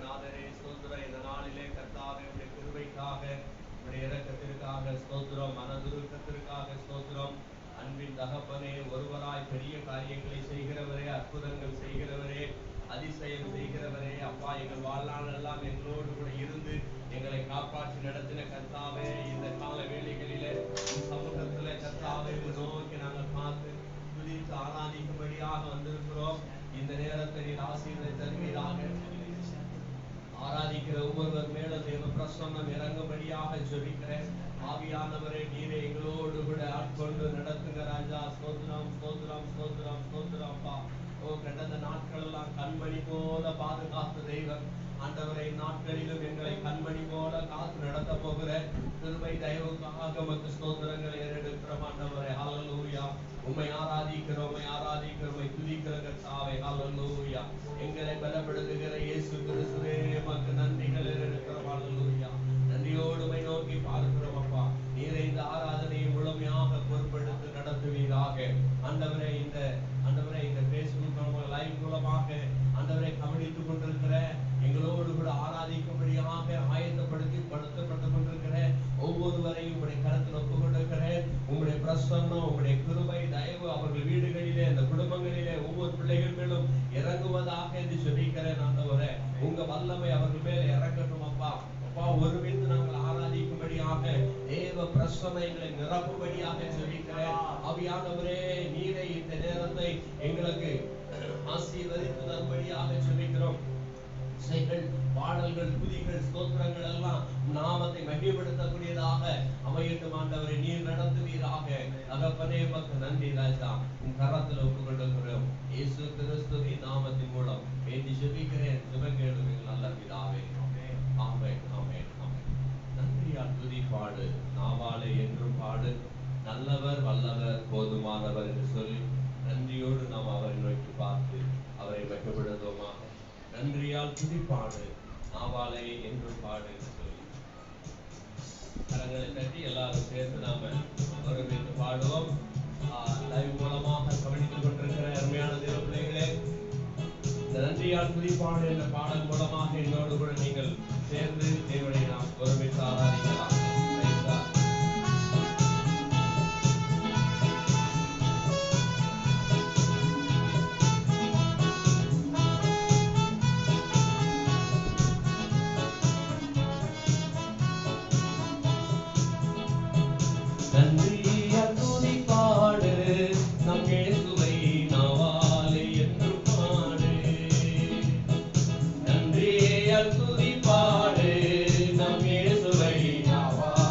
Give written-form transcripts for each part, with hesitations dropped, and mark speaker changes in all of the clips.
Speaker 1: நாதரே ஸ்தோத்திரம். இந்த நாளிலே கர்த்தாவே உடைய கிருபைக்காக உடைய இரக்கத்திற்காக ஸ்தோத்திரம். மனதுருக்கத்திற்காக ஸ்தோத்திரம். அன்பின் தகப்பனே, ஒருவராய் பெரிய காரியங்களை செய்கிறவரே, அற்புதங்கள் செய்கிறவரே, அதிசயம் செய்கிறவரே, அப்பா எங்கள் வாழ்நாள் எல்லாம் எங்களோடு கூட இருந்து எங்களை காப்பாற்றி நடத்தின கர்த்தாவே, இந்த கால வேளைகளிலே சமூகத்திலே கர்த்தாவே நோக்கி நாங்கள் பார்த்து துதித்து ஆராதிக்கும்படியாக வந்திருக்கிறோம். இந்த நேரத்தை நீர் ஆசீர்வதித்து தருவீராக. ஆராதிக்கிற ஒவ்வொருவர் மேல தேவ பிரசன்னம் இறங்கும்படியாக ஜெபிக்கிறேன். ஆவியானவரே, நீரே எங்களோடு கூட ஆட்கொண்டு நடத்துங்க ராஜா. ஸ்தோத்திரம் ஸ்தோத்திரம் ஸ்தோத்திரம் ஸ்தோத்திரம் அப்பா. ஓ, கடந்த நாட்கள் எல்லாம் கண்மணி போல பாதுகாத்த தெய்வம் ஆண்டவரை, நாட்களிலும் எங்களை கண்மணி போல காத்து நடத்த போகிற கிருபை தயவுக்காக உமக்கு ஸ்தோத்திரங்களை ஏறெடுக்கிறோம் ஆண்டவரே. ஹல்லேலூயா. உம்மை ஆராதிக்கிறோம், உம்மை ஆராதிக்கிறோம், உம்மை துதிக்கிற கர்த்தாவே. ஹல்லேலூயா. எங்களை பலப்படுத்துகிற இயேசு கிறிஸ்துவே, உமக்கு நன்றிகள் ஏறெடுக்கிறோம். ஹல்லேலூயா. நன்றியோடு உம்மை நோக்கி பார்க்கிறோம் அப்பா. நீரை இந்த ஆராதனையை முழுமையாக பொறுப்பெடுத்து நடத்துவீராக ஆண்டவரே. இந்த பேஸ்புக் லைவ் மூலமாக ஆண்டவரை கவனித்துக் கொண்டிருக்கிற எங்களோடு கூட ஆராதிக்கும்படியாக படுத்தப்பட்டுக் கொண்டிருக்கிற ஒவ்வொருவரையும் உங்களுடைய கருத்தில் ஒப்புக் கொண்டிருக்கிறேன். உங்களுடைய பிரசன்னம், உங்களுடைய கிருபை தயவு அவர்கள் வீடுகளிலே, அந்த குடும்பங்களிலே ஒவ்வொரு பிள்ளைகள் மேலும் இறங்குவதாக என்று சொல்லிக்கிறேன் ஆண்டவரே. உங்க வல்லமை அவர்கள் மேல இறக்கட்டும் அப்பா. அப்பா, ஒருமித்து நாங்கள் ஆராதிக்கும்படியாக தேவ பிரசன்னைகளை நிரப்பும்படியாக சொல்லிக்கிறேன். ஆவியானவரே, நீரை இந்த நேரத்தை எங்களுக்கு ஆசீர்வதித்து தரும்படியாக சொல்லிக்கிறோம். இசைகள், பாடல்கள், துதிகள், ஸ்தோத்திரங்கள் எல்லாம் நாமத்தை மகிமைப்படுத்தக்கூடியதாக அமையட்டும் ஆண்டவரை. நீர் நடத்துவீராக. தகப்பனே, உமக்கு நன்றி ராஜா. உன் கரத்தில் ஒப்புக் கொண்டிருக்கிறோம். இயேசு கிறிஸ்துவின் நாமத்தின் மூலம் வேண்டி ஜெபிக்கிறேன். ஜெபங்கேளும் எங்கள் நல்ல பிதாவே. ஆமென் ஆமென் ஆமென். நன்றியால் துதி பாடு, நாவாலே என்றும் பாடு. நல்லவர் வல்லவர் போதுமானவர் என்று சொல்லி நன்றியோடு நாம் அவரை நோக்கி பார்த்து அவரை மகிமைப்படுத்துவோமாக. நன்றியால் துதிப்பாடு, நாவாலே என்றும் பாடு என்று சொல்லி கரங்களை தட்டி எல்லாரும் சேர்ந்து நாம ஒருமித்து பாடுவோம். லைவ் மூலமாக கவனித்துக் கொண்டிருக்கிற அருமையான தேவ பிள்ளைகளே, இந்த நன்றியால் துதிப்பாடு என்ற பாடல் மூலமாக என்னோடு கூட நீங்கள் சேர்ந்து தேவனை நாம் ஒருமித்து ஆராதிக்கலாம்.
Speaker 2: துதிப்பாடு நம் இயேசுவை நாவாலே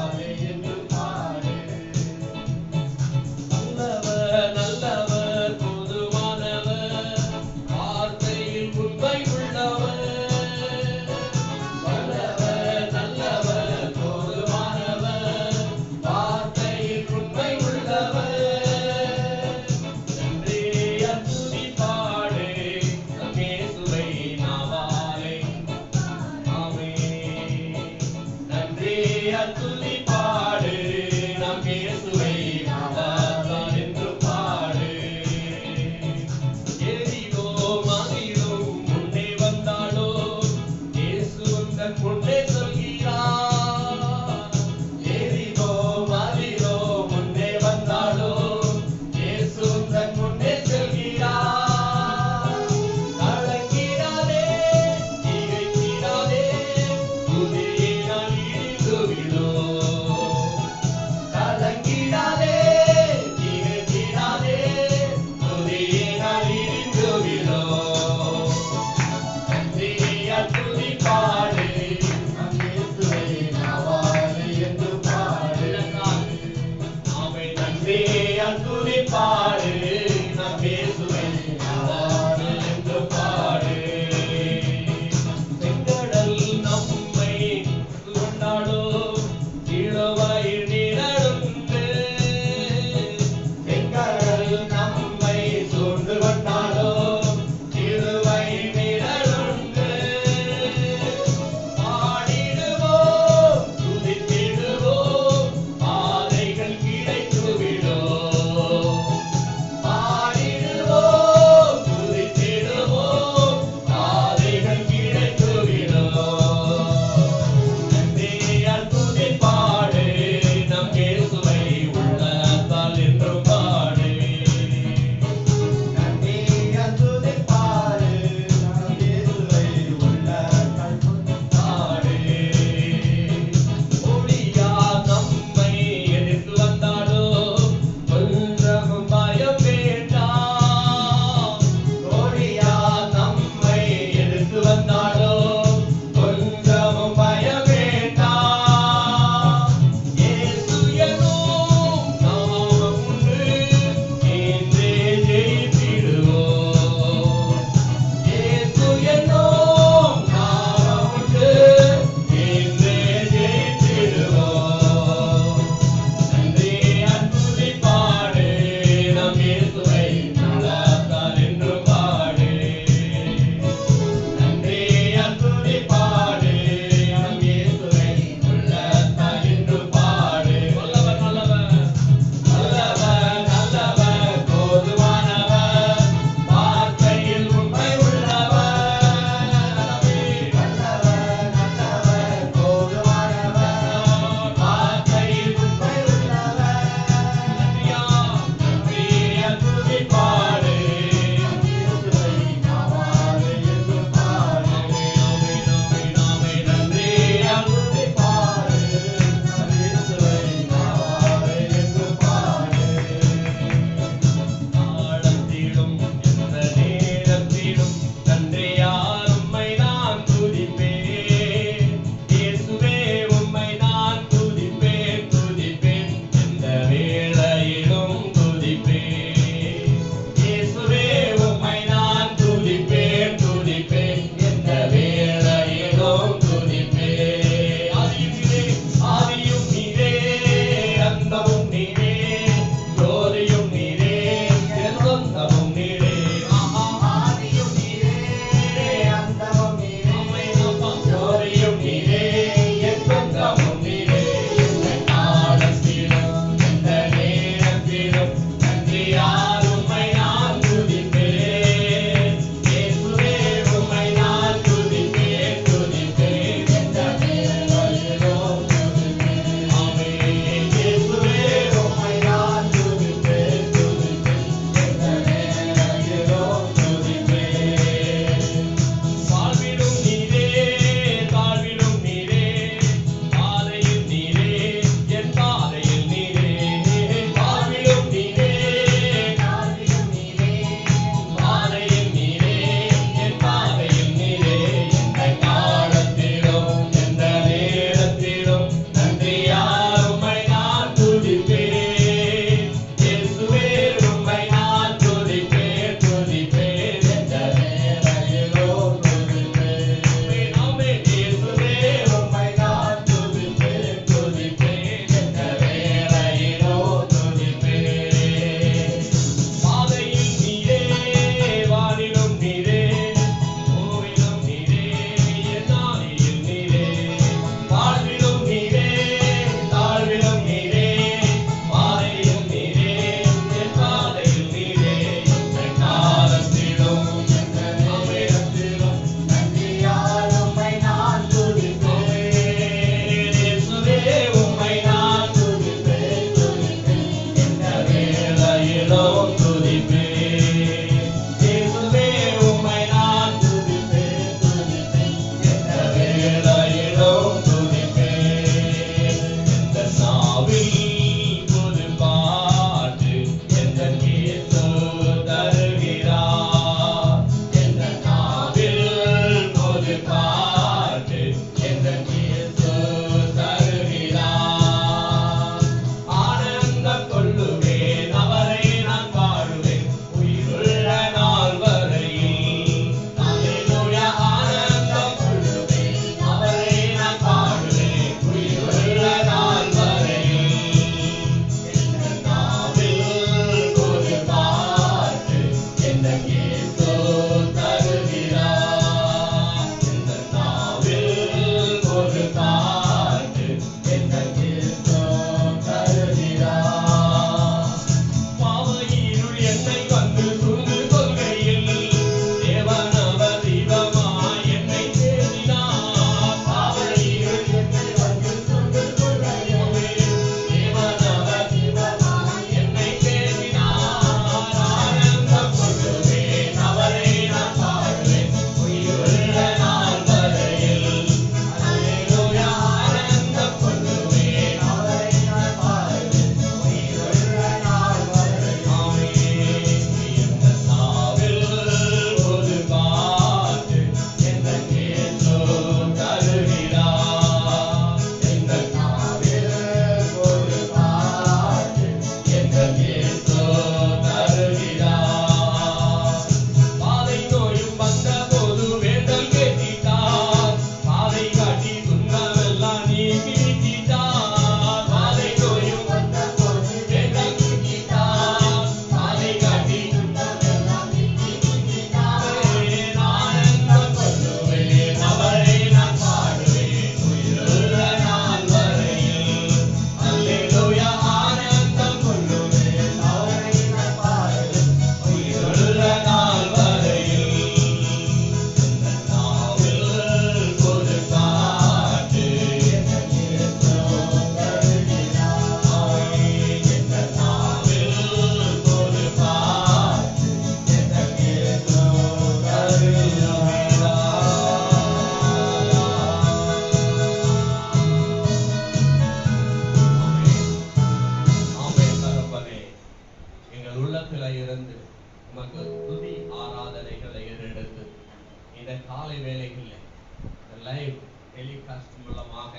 Speaker 1: லைவ் டெலிகாஸ்ட் மூலமாக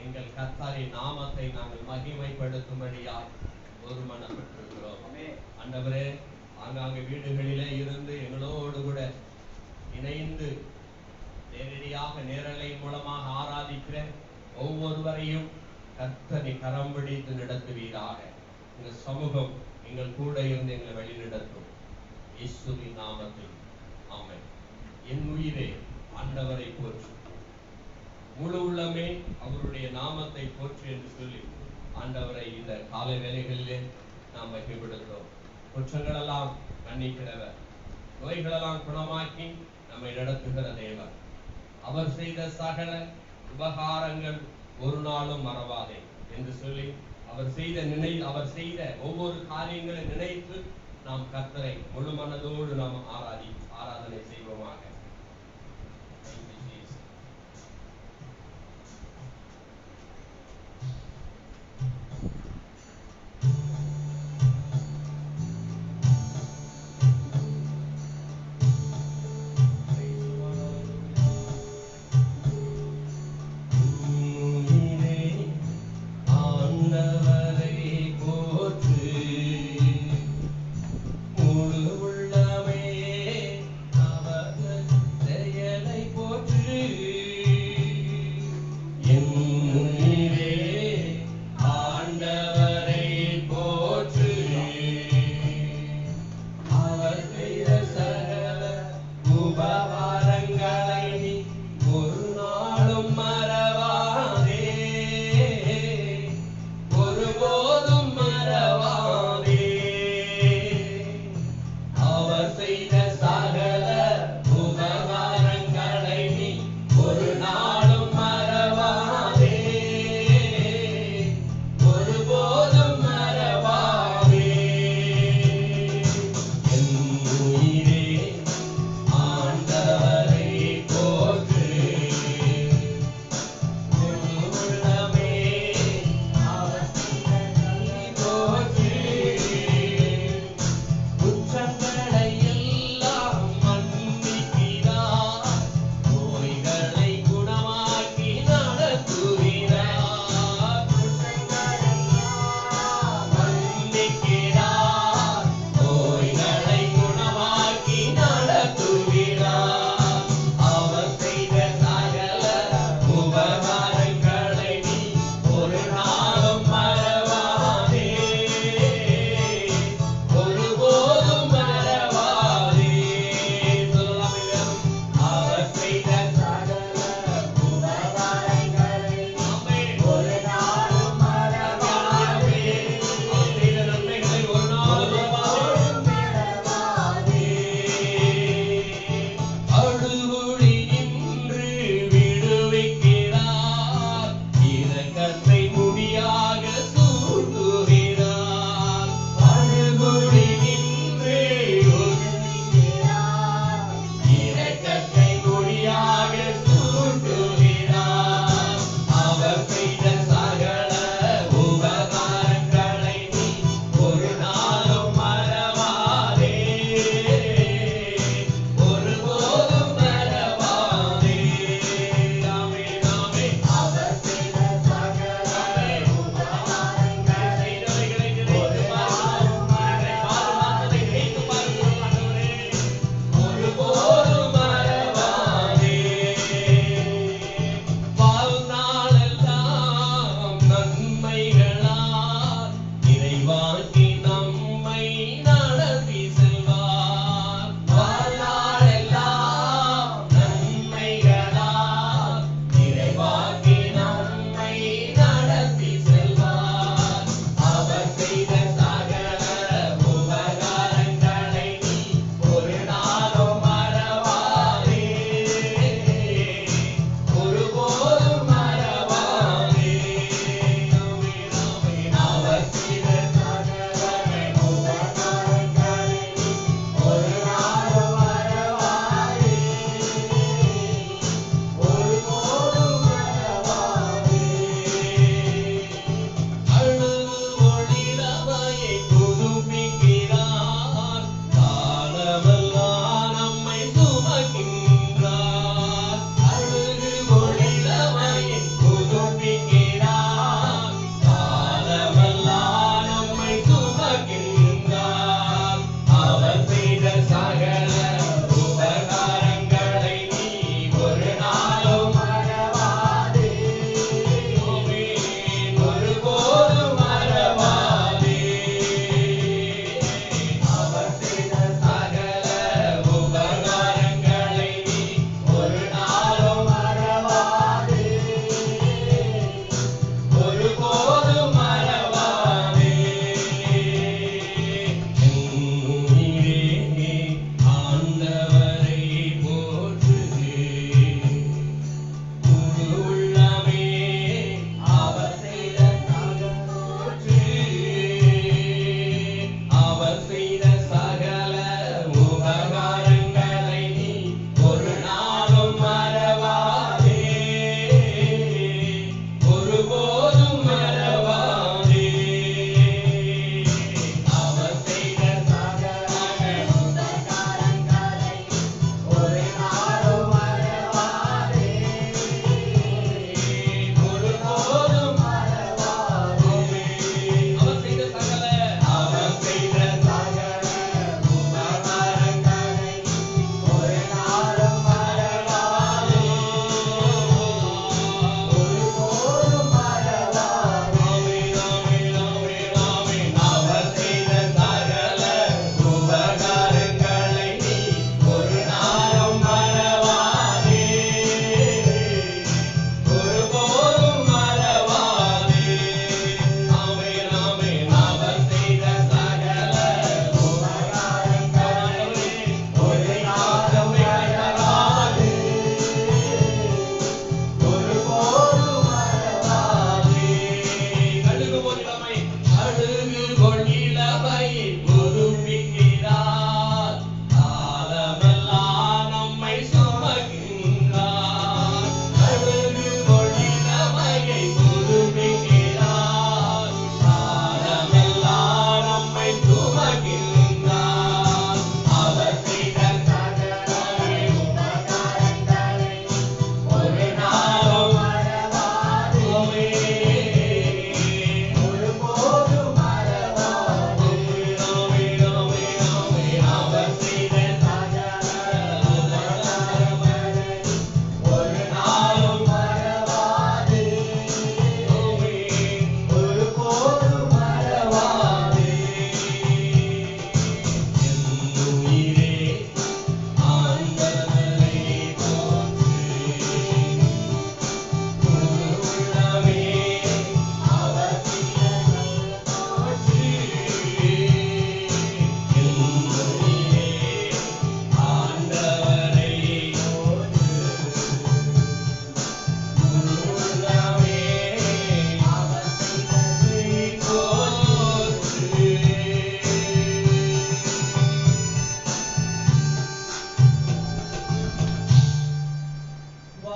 Speaker 1: எங்கள் கர்த்தரின் நாமத்தை நாங்கள் மகிமைப்படுத்தும்படியாய் ஒருமனப்பட்டிருக்கிறோம். ஆண்டவரே, ஆங்காங்கே வீடுகளிலே இருந்து எங்களோடு கூட இணைந்து நேரடியாக நேரலை மூலமாக ஆராதிக்கிற ஒவ்வொருவரையும் கர்த்தரை கரம் பிடித்து நடத்துவீராக. இந்த சமூகம் எங்கள் கூட இருந்து எங்களை வழி நடத்தும். இயேசுவின் நாமத்தில் ஆமென். என் உயிரே ஆண்டவரை போற்று, முழு உள்ளமே அவருடைய நாமத்தை போற்று என்று சொல்லி ஆண்டவரை இந்த காலை வேளைகளிலே நாம் மகிமைப்படுத்துகிறோம். குற்றங்களெல்லாம் மன்னிக்கிறவர், நோய்களெல்லாம் குணமாக்கி நம்மை நடத்துகிற தேவர். அவர் செய்த சகல உபகாரங்கள் ஒரு நாளும் மறவாதே என்று சொல்லி அவர் செய்த ஒவ்வொரு காரியங்களை நினைத்து நாம் கர்த்தரை முழு மனதோடு நாம் ஆராதனை செய்வோமாக.
Speaker 2: முழு உள்ளமே அவர்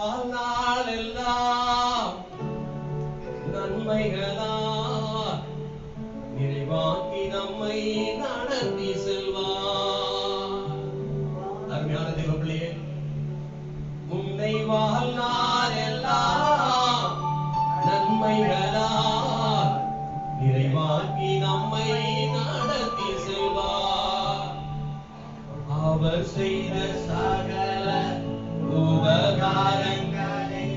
Speaker 1: வாழ்நாள் எல்லாம் நன்மைகளால் நிறைவாக்கி நம்மை நடத்தி செல்வார். அருமையான தேவ பிள்ளையே, உன்னை வாழ்நாள் எல்லாம் நன்மைகளால் நிறைவாக்கி நம்மை நடத்தி செல்வார். அவர் செய்த சகல உபகாரங்களை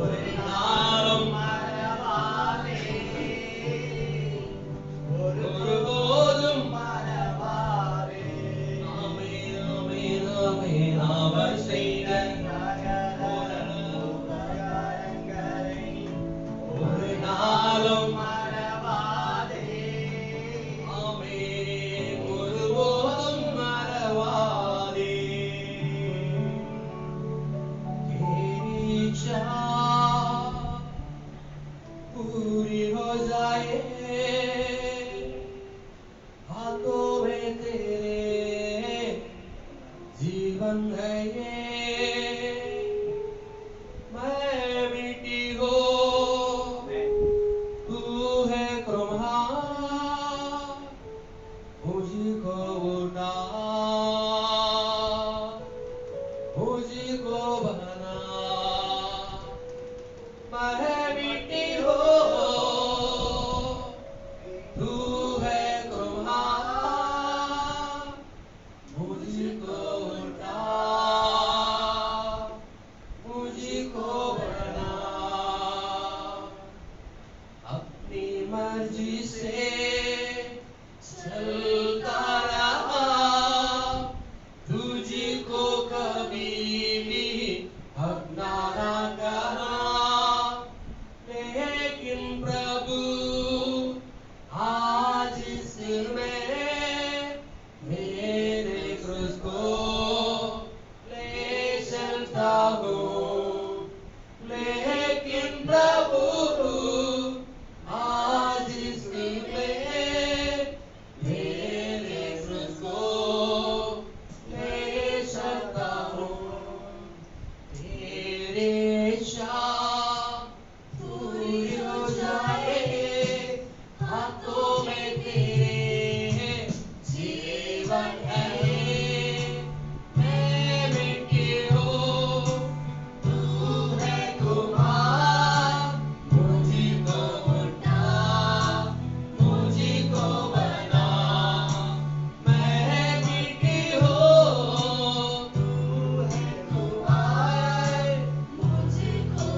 Speaker 1: ஒரு நாளும் மறவாதே, ஒருபோதும் மறவாதே. ஆமென், ஆமென், ஆமென். அவர் செய்த சகல உபகாரங்களை ஒரு நாளும் மறவாதே. ஆமென், ஒருபோதும் மறவாதே. पूरी हो जाए हाथों में तेरे, जीवन है ये मैं मिट्टी हो तू है कृपा, मुझको उठा मुझको बना, मैं मिट्टी हो तू है कृपा, मुझको उठा मुझको बना। अपनी मर्जी से चलता रहा, तुझको कभी भी अपना ना कहा, लेकिन प्रभु आज इसमें मेरे क्रूस को ले चलता हूँ, लेकिन प्रभु आज इसमें मेरे क्रूस को ले चलता हूँ। तेरे इच्छा पूरी हो जाए हाथों में तेरे, जीवन है मैं मिट्टी हो तू है कुमार, मुझको उठा मुझको बना, मैं मिट्टी हो तू है कुमार, मुझको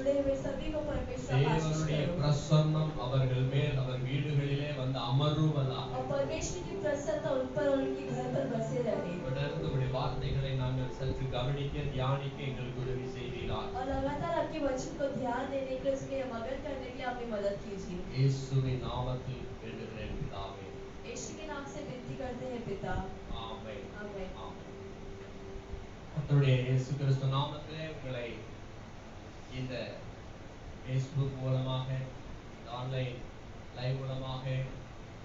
Speaker 2: जुड़े हुए सभी को परमेश्वर आशीष
Speaker 1: தேவனுடைய
Speaker 2: करो
Speaker 1: பிரசன்னம் அவர்கள் மேல் அவர் வீடுகளிலே வந்து அமருவதாக.
Speaker 2: और परमेश्वर की प्रसन्नता उन पर और उनके घर पर बसे रहे
Speaker 1: தொடர்ந்து உடைய வார்த்தைகளை நாங்கள் சற்று கவனிக்க தியானிக்க எங்களுக்கு உதவி செய்வீராக.
Speaker 2: और लगातार आपके वचन को ध्यान देने के लिए उसके मगन करने के लिए आपकी मदद कीजिए
Speaker 1: இயேசுவின் நாமத்தில் வேண்டுகிறேன் பிதாவே.
Speaker 2: यीशु के नाम से विनती करते हैं पिता
Speaker 1: ஆமென்.
Speaker 2: आमीन
Speaker 1: ஆமென். கர்த்தருடைய இயேசு கிறிஸ்து நாமத்திலே உங்களை இந்த ஃபேஸ்புக் மூலமாக ஆன்லைன் லைவ் மூலமாக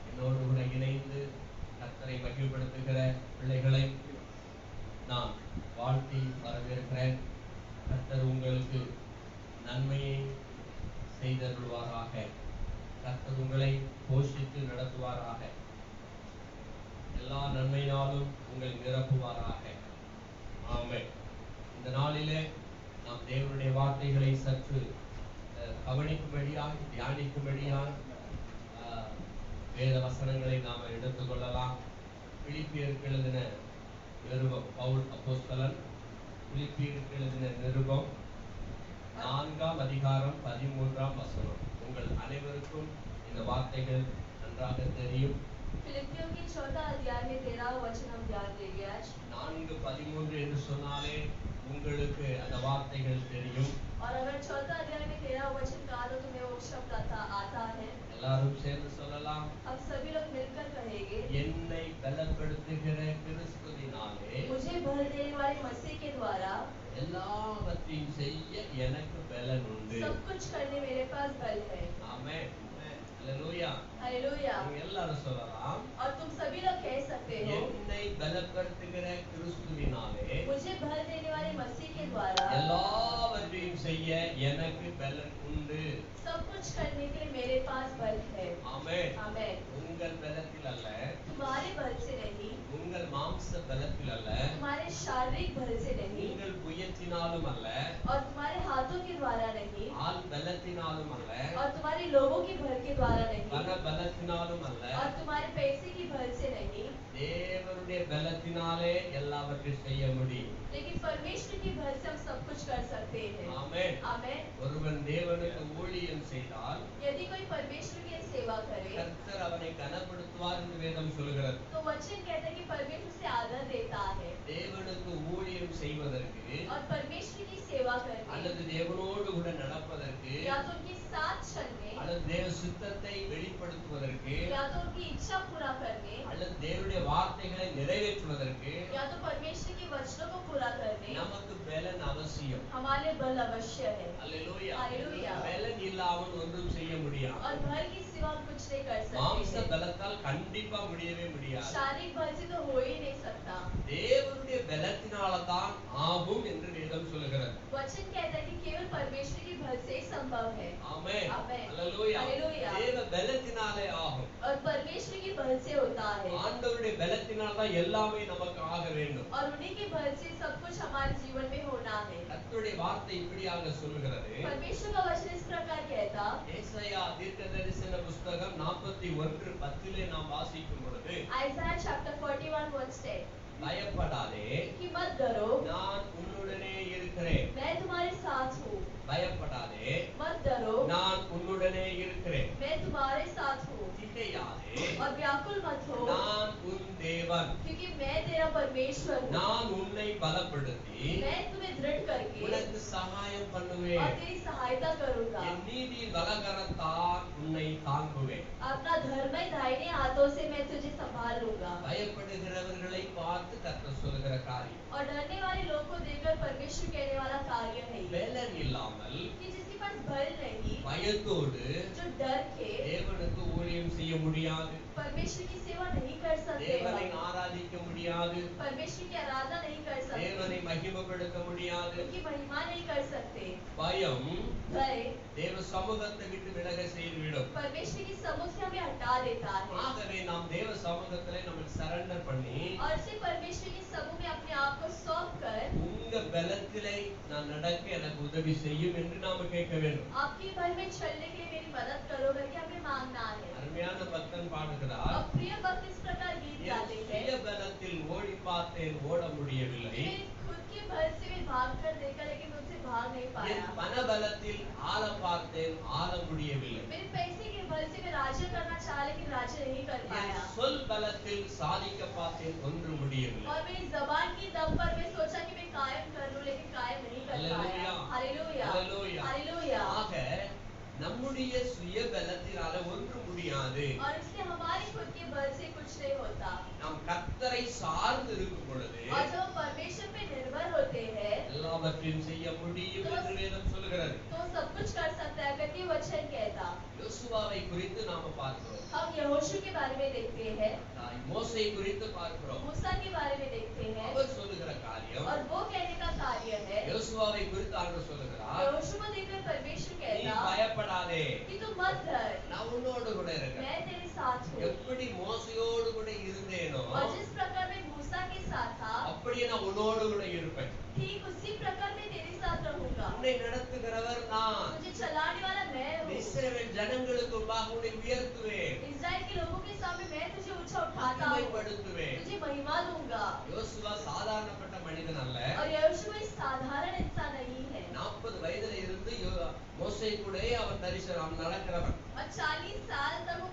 Speaker 1: என்னோடு கூட இணைந்து கர்த்தரை மகிமைப்படுத்துகிற பிள்ளைகளை நான் வாழ்த்தி வரவேற்கிறேன். கர்த்தர் உங்களுக்கு நன்மையை செய்தருள்வாராக. கர்த்தர் உங்களை போஷித்து நடத்துவாராக. எல்லா நன்மையினாலும் உங்களை நிரப்புவாராக. ஆமென். இந்த நாளிலே நாம் தேவனுடைய வார்த்தைகளை சற்று கவனிக்கும்படியாய் தியானிக்கும்படியாய் வேத வசனங்களை நாம் எடுத்துக்கொள்ளலாம். பிலிப்பியருக்கு எழுதின நிருபம், பவுல் அப்போஸ்தலன் பிலிப்பியருக்கு எழுதின நிருபம் 4ஆம் அதிகாரம் 13ஆம் வசனம். உங்கள் அனைவருக்கும் இந்த வார்த்தைகள் நன்றாக தெரியும்.
Speaker 2: फिलिप्पियों के 4 अध्याय में 13वां वचन हम ध्यान देंगे आज
Speaker 1: 4:13 என்று சொன்னாலே உங்களுக்கு அந்த வார்த்தைகள் தெரியும்.
Speaker 2: और अगर 4 अध्याय में 13वां वचन कहा तो तुम्हें वो शब्द आता है
Speaker 1: எல்லாரும் சேர்ந்து சொல்லலாம்.
Speaker 2: अब सभी लोग मिलकर कहेंगे
Speaker 1: என்னை பலப்படுத்துகிற கிறிஸ்துவினாலே
Speaker 2: मुझे बल देने वाले मसीह के द्वारा
Speaker 1: எல்லாவற்றையும் செய்ய எனக்கு பலன் உண்டு.
Speaker 2: सब कुछ करने मेरे पास बल है
Speaker 1: ஆமென். ஹalleluya.
Speaker 2: हालेलुया
Speaker 1: நீங்க எல்லாரும் சொல்லலாம்.
Speaker 2: और तुम सभी लोग कह सकते हो
Speaker 1: என்னை பலப்படுத்துகிற கிறிஸ்துவினாலே
Speaker 2: मुझे बल देने वाले मसीह के द्वारा
Speaker 1: எல்லாவற்றையும் செய்ய எனக்கு பலன் உண்டு.
Speaker 2: सब कुछ करने के लिए मेरे पास बल है
Speaker 1: ஆமென்.
Speaker 2: आमीन
Speaker 1: உங்கள் பலத்தில் அல்ல,
Speaker 2: तुम्हारे बल से नहीं
Speaker 1: உங்கள் மாம்ச பலத்தில் அல்ல,
Speaker 2: तुम्हारे शारीरिक बल से नहीं
Speaker 1: உங்கள் புயத்தினாலும் அல்ல,
Speaker 2: और तुम्हारे हाथों के द्वारा नहीं
Speaker 1: ஆள் பலத்தினாலும் அல்ல,
Speaker 2: और तुम्हारे लोगों के बल के द्वारा नहीं
Speaker 1: பண பலத்தினாலும் அல்ல,
Speaker 2: और तुम्हारे पैसे की बल से नहीं
Speaker 1: தேவனுடைய பலத்தினாலே எல்லாவற்றையும் செய்ய முடியும்.
Speaker 2: लेकिन परमेश्वर की बल से हम सब कुछ कर सकते हैं
Speaker 1: ஆமென்.
Speaker 2: आमीन
Speaker 1: ஒருவன் தேவனுக்கு ஊழியம் செய்தால்
Speaker 2: यदि कोई परमेश्वर की सेवा करे
Speaker 1: கர்த்தர் அவனை கனப்படுத்துவார் என்று வேதம் சொல்கிறது.
Speaker 2: तो वचन कहता है कि परमेश्वर से आदर देता है
Speaker 1: தேவனுக்கு ஊழியம் செய்வதற்கு
Speaker 2: और परमेश्वर की सेवा करने
Speaker 1: அல்லது தேவனோடு கூட நடப்பதற்கு
Speaker 2: या तो उनके साथ चलने
Speaker 1: அல்லது தேவ சித்தத்தை வெளிப்படுத்துவதற்கு
Speaker 2: या तो उनकी इच्छा पूरा करने
Speaker 1: அல்லது தேவனுடைய வார்த்தைகளை நிறைவேற்றுவதற்கு
Speaker 2: या तो परमेश्वर के वचनों को पूरा करने
Speaker 1: நமக்கு பலன் அவசியம்.
Speaker 2: हमारे लिए बल अवश्य है
Speaker 1: அல்லேலூயா.
Speaker 2: हालेलुया।
Speaker 1: பலன் இல்லாமல் ஒன்றும் செய்ய முடியாது.
Speaker 2: और बल की सिवा हम कुछ नहीं कर
Speaker 1: மாம்ச
Speaker 2: सकते हैं।
Speaker 1: பலத்தால் கண்டிப்பா முடியவே முடியாது.
Speaker 2: शारीरिक बल से तो हो ही नहीं सकता
Speaker 1: தேவனுடைய பலத்தினால தான் ஆகும் என்று வேதம் சொல்கிறது.
Speaker 2: वचन कहता है कि केवल परमेश्वर की बल से ही संभव है
Speaker 1: ஆமென்.
Speaker 2: ஆமென்.
Speaker 1: அல்லேலூயா.
Speaker 2: அல்லேலூயா.
Speaker 1: தேவ பலத்தினாலே ஆகும்.
Speaker 2: और परमेश्वर की बल से होता है
Speaker 1: ஆண்டவருடைய பலத்தினால தான் எல்லாமே நமக்கு ஆக வேண்டும்.
Speaker 2: और उन्हीं के बल से सब कुछ हमारे जीवन में होना है
Speaker 1: கர்த்தருடைய வார்த்தை இப்படியாக சொல்கிறது.
Speaker 2: परमेश्वर का वचन इस प्रकार कहता
Speaker 1: ஏசாயா தீர்க்கதரிசன புத்தகம் 41:10 நாம் வாசிக்கும் பொழுது
Speaker 2: आइज़ाया चैप्टर 41 वर्स 10
Speaker 1: பயப்படாதே,
Speaker 2: कि मत डरो
Speaker 1: நான் உன்னுடனே இருக்கிறேன்.
Speaker 2: मैं तुम्हारे साथ हूँ
Speaker 1: பயப்படாதே,
Speaker 2: मत डरो
Speaker 1: நான் உன்னுடனே இருக்கிறேன்.
Speaker 2: मैं तुम्हारे साथ हूँ
Speaker 1: திகையாதே,
Speaker 2: और व्याकुल मत हो
Speaker 1: நான் உன் தேவன்.
Speaker 2: क्योंकि मैं तेरा परमेश्वर हूँ
Speaker 1: நான் உன்னை பலப்படுத்தி
Speaker 2: मैं तुम्हें दृढ़ करके
Speaker 1: உனக்கு சகாயம்
Speaker 2: और
Speaker 1: பண்ணுவேன்.
Speaker 2: तेरी सहायता करूँगा
Speaker 1: என் நீதியின் பலகரத்தால் உன்னை தாங்குவேன்.
Speaker 2: अपना धर्म दाहिने हाथों से मैं तुझे संभाल लूंगा
Speaker 1: பயப்படுகிறவர்களை பார்த்து கர்த்தர் சொல்லுகிற காரியம்.
Speaker 2: और डरने वाले लोग को देखकर परमेश्वर कहने वाला कार्य है ये,
Speaker 1: பலன் இல்லாமல்
Speaker 2: कि जिसके पास बल नहीं
Speaker 1: பயத்தோடு
Speaker 2: जो डर के
Speaker 1: தேவனுக்கு ஊழியம் செய்ய முடியாது.
Speaker 2: परमेश्वर की सेवा नहीं कर सकते
Speaker 1: தேவனை
Speaker 2: हम।
Speaker 1: ஆராதிக்க முடியாது.
Speaker 2: परमेश्वर की आराधना नहीं कर सकते
Speaker 1: தேவனை மகிமைப்படுத்த முடியாது.
Speaker 2: उनकी महिमा नहीं कर सकते
Speaker 1: பயம்
Speaker 2: भय
Speaker 1: தேவ சமூகத்தை விட்டு விலக செய்துவிடும்.
Speaker 2: परमेश्वर की समुख से हमें हटा देता है
Speaker 1: ஆகவே நாம் தேவ சமூகத்திலே நம்ம சரண்டர் பண்ணி
Speaker 2: और से परमेश्वर के समूह में अपने आप को सौंप कर
Speaker 1: உங்க பலத்திலே நான் நடக்க எனக்கு உதவி செய்யும் என்று நாம கேட்க வேண்டும்.
Speaker 2: आपके बल में चलने के लिए मेरी मदद करो करके हमें मांगना है
Speaker 1: அருமையான பக்தன் பாடுகிறார்.
Speaker 2: अब प्रिय भक्त इस प्रकार गीत
Speaker 1: என்
Speaker 2: गाते हैं
Speaker 1: சுய பலத்தில் ஓடி பார்த்தேன், ஓட முடியவில்லை.
Speaker 2: मेरे खुद के बल से मैं भाग कर देखा लेकिन मुझसे भाग नहीं पाया।
Speaker 1: என் பணபலத்தில் ஆள பார்த்தேன், ஆள முடியவில்லை.
Speaker 2: मेरे पैसे के बल से मैं राज्य करना चाहा लेकिन राज्य नहीं कर
Speaker 1: என்
Speaker 2: पाया।
Speaker 1: சொல் பலத்தில் சாதிக்க பார்த்தேன், ஒன்று முடியவில்லை.
Speaker 2: और मेरी जबान की दम पर मैं सोचा कि मैं कायम कर लूं लेकिन कायम नहीं कर पाया। हालेलुया,
Speaker 1: ஹalleluya.
Speaker 2: हालेलुया।
Speaker 1: ஆக நம்முடைய சுய பலத்தினால ஒன்று முடியாது.
Speaker 2: और इसलिए हमारे खुद के बल से कुछ नहीं होता।
Speaker 1: நாம் கர்த்தரை சார்ந்து இருக்கும் பொழுது
Speaker 2: और जब हम परमेश्वर पे निर्भर होते हैं
Speaker 1: எல்லாவற்றையும் செய்ய முடியும் என்று வேதம் சொல்கிறது.
Speaker 2: तो सब कुछ कर सकता है करके वचन कहता।
Speaker 1: யோசுவாவை குறித்து நாம பார்க்கிறோம்,
Speaker 2: हम यहोशू के बारे में देखते हैं,
Speaker 1: மோசே குறித்து பார்க்கிறோம்.
Speaker 2: मूसा के बारे में देखते हैं
Speaker 1: அவர் சொல்லுகிற காரியம்,
Speaker 2: और वो कहने का कार्य है।
Speaker 1: யோசுவாவை குறித்து ஆண்டவர் சொல்லுகிறார்,
Speaker 2: यहोशू को देखकर परमेश्वर
Speaker 1: நீ
Speaker 2: कहता
Speaker 1: பயப்படாதே,
Speaker 2: कि तू मत डर,
Speaker 1: நான் உன்னோடு கூட இருக்கேன்.
Speaker 2: मैं तेरे साथ हूँ।
Speaker 1: எப்படி மோசையோடு கூட இருந்தேனோ
Speaker 2: और जिस प्रकार मैं मूसा के साथ था
Speaker 1: அப்படியே நான் உன்னோடு கூட இருப்பேன்.
Speaker 2: ठीक उसी प्रकार मैं तेरे साथ रहूंगा।
Speaker 1: உன்னை நடத்துகிறவர் நான்,
Speaker 2: मुझे चलाने वाला मैं हूँ।
Speaker 1: இஸ்ரவேல் ஜனங்களுக்கு முன்பாக உன்னை உயர்த்துவேன்,
Speaker 2: इस्राएल के लोगों के सामने मैं तुझे ऊंचा उठाता हूँ,
Speaker 1: மகிமைப்படுத்துவேன்.
Speaker 2: तुझे महिमा दूंगा।
Speaker 1: யோசுவா சாதாரணப்பட்ட மனிதன் அல்ல.
Speaker 2: और यहोशू एक साधारण इंसान नहीं है।
Speaker 1: 40 வயதுல இருந்து மோசே கூட அவன் தரிசனம் நடக்கிறவன்.
Speaker 2: और 40 साल तक वो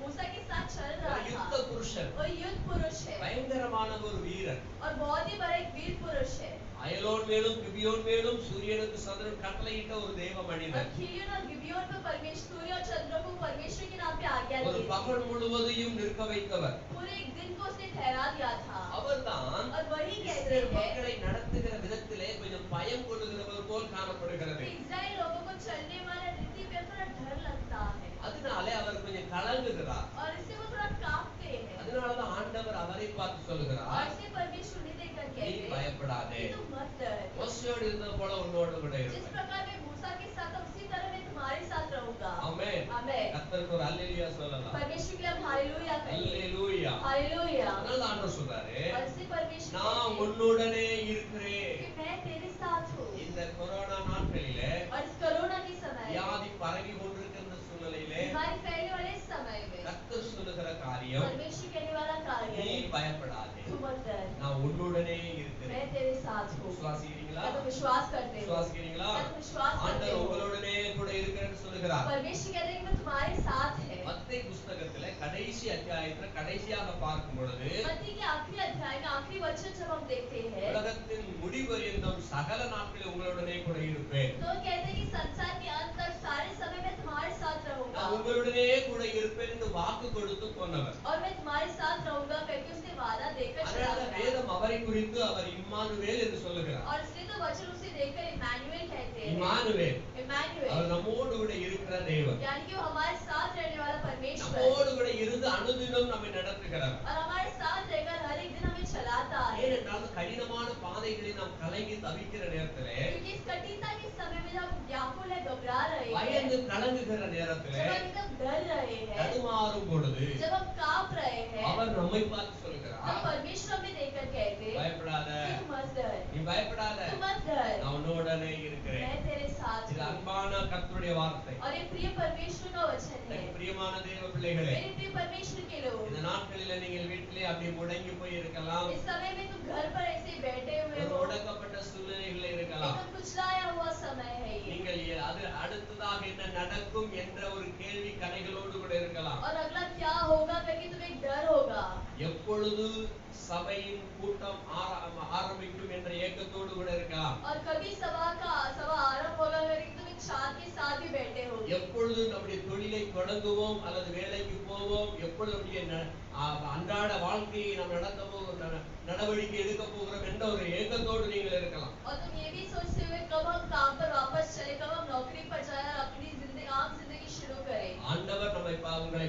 Speaker 2: मूसा के साथ चल रहा
Speaker 1: ஒரு யுத்த
Speaker 2: था।
Speaker 1: புருஷன்,
Speaker 2: वो युद्ध पुरुष है
Speaker 1: பயங்கரமான ஒரு வீரன்.
Speaker 2: और बहुत ही बड़ा एक वीर पुरुष है।
Speaker 1: அயலோன் மேலும் கிபியோன் மேலும் சூரியனுக்கு சந்திரன் கட்டளையிட்ட ஒரு தேவ
Speaker 2: और
Speaker 1: மனிதன்.
Speaker 2: खिलियोन और गिबियोन पे परमेश्वर, सूर्य और चंद्र को परमेश्वर के नाम पे आज्ञा
Speaker 1: ஒரு
Speaker 2: दी थी।
Speaker 1: பகல் முழுவதையும் நிற்க வைத்தவர்.
Speaker 2: पूरे एक दिन को उसने ठहरा दिया था।
Speaker 1: அவர்தான்
Speaker 2: और वही कहते
Speaker 1: இஸ்ரவேல்
Speaker 2: हैं
Speaker 1: மக்களை நடத்துகிற விதத்திலே கொஞ்சம் பயம் கொள்ளுகிறவர் போல் காணப்படுகிறது.
Speaker 2: कि इस्राएल लोगों को चलने वाला रीति पे थोड़ा डर लगता है
Speaker 1: அதனாலே அவர் கொஞ்சம் கலங்குகிறார்.
Speaker 2: और इससे वो थोड़ा कांपते हैं।
Speaker 1: அதனாலதான் ஆண்டவர் அவரை பார்த்து
Speaker 2: और
Speaker 1: சொல்லுகிறார்,
Speaker 2: इससे परमेश्वर उन्हें देखकर
Speaker 1: நீ
Speaker 2: कहते हैं
Speaker 1: பயப்படாதே,
Speaker 2: कि तुम मत डर।
Speaker 1: மோசேயோடு இருந்தது போல உன்னோடு கூட
Speaker 2: जिस
Speaker 1: இருப்பேன்.
Speaker 2: प्रकार मैं मूसा के साथ था, उसी तरह मैं तुम्हारे साथ रहूंगा।
Speaker 1: ஆமென்.
Speaker 2: आमेन।
Speaker 1: கர்த்தருக்கு ஒரு அல்லேலூயா சொல்லலாம்.
Speaker 2: परमेश्वर के लिए हम हालेलुया कहें।
Speaker 1: அல்லேலூயா.
Speaker 2: हालेलुया।
Speaker 1: அதனால ஆண்டவர் சொல்றாரு,
Speaker 2: और इससे परमेश्वर
Speaker 1: நான்
Speaker 2: कहते हैं
Speaker 1: உன்னுடனே இருக்கிறேன்.
Speaker 2: कि मैं तेरे साथ हूँ।
Speaker 1: இந்த கொரோனா நாட்களிலே
Speaker 2: और इस कोरोना के समय
Speaker 1: வியாதி பரவி கொண்டிருக்கிற சூழ்நிலையிலே
Speaker 2: बीमारी फैलने वाले इस समय में
Speaker 1: கர்த்தர் சொல்லுகிற காரியம்,
Speaker 2: परमेश्वर कहने वाला कार्य
Speaker 1: நீ
Speaker 2: है
Speaker 1: பயப்படாதே,
Speaker 2: तू मत डर,
Speaker 1: நான் உன்னுடனே இருக்கிறேன்.
Speaker 2: मैं तेरे साथ हूँ।
Speaker 1: விசுவாசிக்கிறீங்களா?
Speaker 2: क्या तुम विश्वास करते हो?
Speaker 1: விசுவாசிக்கிறீங்களா?
Speaker 2: क्या तुम विश्वास करते
Speaker 1: ஆண்டவர்
Speaker 2: हो?
Speaker 1: உங்களுடனே கூட இருக்கிறேன்னு சொல்லுகிறார்.
Speaker 2: परमेश्वर कहते हैं कि मैं तुम्हारे साथ है।
Speaker 1: மத்தேயு புஸ்தகத்துல கடைசி அத்தியாயத்துல கடைசியாக பார்க்கும் பொழுது
Speaker 2: मत्ती के आखिरी अध्याय में आखिरी वचन जब हम देखते हैं
Speaker 1: உலகத்தின் முடிவரியந்தம் சகல நாட்களில் உங்களுடனே கூட இருப்பேன்,
Speaker 2: तो कहते हैं कि संसार के अंत तक सारे समय में तुम्हारे साथ रहूंगा
Speaker 1: நான் உங்களுடனே கூட இருப்பேன் என்று வாக்கு கொடுத்து போனவர்.
Speaker 2: और मैं तुम्हारे साथ रहूंगा करके उसने वादा देकर चला
Speaker 1: அதனால
Speaker 2: गया।
Speaker 1: வேதம் அவரை குறித்து அவர் இம்மானுவேல் என்று சொல்லுகிறார்.
Speaker 2: और इसलिए तो वचन उसे देखकर इमैनुएल कहते हैं।
Speaker 1: இம்மானுவேல்,
Speaker 2: इमैनुएल
Speaker 1: அவர் நம்மோடு கூட இருக்கிற தேவன்,
Speaker 2: यानी कि वो हमारे साथ रहने वाला परमेश्वर
Speaker 1: நம்மோடு கூட இருந்து அனுதினம் நம்மை நடத்துகிறார்.
Speaker 2: और हमारे साथ रहकर हर एक दिन हमें चलाता है।
Speaker 1: ஏனென்றால் கடினமான பாதைகளில் நாம் கலங்கி தவிக்கிற நேரத்திலே,
Speaker 2: क्योंकि इस कठिनता के समय में जब हम व्याकुल है, घबरा रहे हैं,
Speaker 1: பயந்து கலங்குகிற நேரத்திலே,
Speaker 2: जब हम एकदम डर रहे हैं,
Speaker 1: தடுமாறும் பொழுது
Speaker 2: जब हम कांप रहे हैं,
Speaker 1: அவர் நம்மை பார்த்து
Speaker 2: तब
Speaker 1: சொல்லுகிறார்,
Speaker 2: परमेश्वर हमें देखकर कहते हैं
Speaker 1: பயப்படாத,
Speaker 2: कि तू मत डर,
Speaker 1: நீ பயப்படாத,
Speaker 2: तू मत डर,
Speaker 1: நான் உன்னோடனே இருக்கிறேன்.
Speaker 2: मैं तेरे साथ
Speaker 1: இது
Speaker 2: हूँ।
Speaker 1: அன்பான கர்த்தருடைய வார்த்தை.
Speaker 2: और ये प्रिय परमेश्वर का वचन है।
Speaker 1: எனக்கு பிரியமான தேவ பிள்ளைகளே,
Speaker 2: मेरे प्रिय परमेश्वर के लोग,
Speaker 1: இந்த நாட்களில நீங்கள் வீட்டிலே அப்படியே முடங்கி போய் இருக்கலாம்,
Speaker 2: इस समय में तुम घर पर ऐसे ही बैठे हुए
Speaker 1: ஒரு
Speaker 2: हो,
Speaker 1: முடக்கப்பட்ட சூழ்நிலைகளில் இருக்கலாம்.
Speaker 2: एकदम कुचलाया हुआ समय है ये,
Speaker 1: நீங்கள் அது அடுத்ததாக என்ன நடக்கும் என்ற ஒரு கேள்வி கணைகளோடு கூட இருக்கலாம்.
Speaker 2: और अगला क्या होगा करके तुम्हें एक डर होगा।
Speaker 1: எப்பொழுது சபையின் கூட்டம் ஆரம்பிக்கும் என்ற ஏக்கத்தோடு கூட இருக்கலாம்.
Speaker 2: और कभी सभा आरंभ होगा करके तुम एक चाह के साथ भी बैठे हो।
Speaker 1: எப்பொழுது நம்முடைய தொழிலை தொடங்குவோம் அல்லது வேலைக்கு போவோம், எப்பொழுது நம்முடைய அன்றாட வாழ்க்கையை நாம் நடத்த போகிறோம், நடவடிக்கை எடுக்க போகிறோம் என்ற ஒரு ஏக்கத்தோடு நீங்கள் இருக்கலாம்.
Speaker 2: और तुम ये भी सोचते हुए कब हम काम पर वापस चले, कब हम नौकरी पर जाए और अपनी आम जिंदगी शुरू करें।
Speaker 1: ஆண்டவர் உங்களை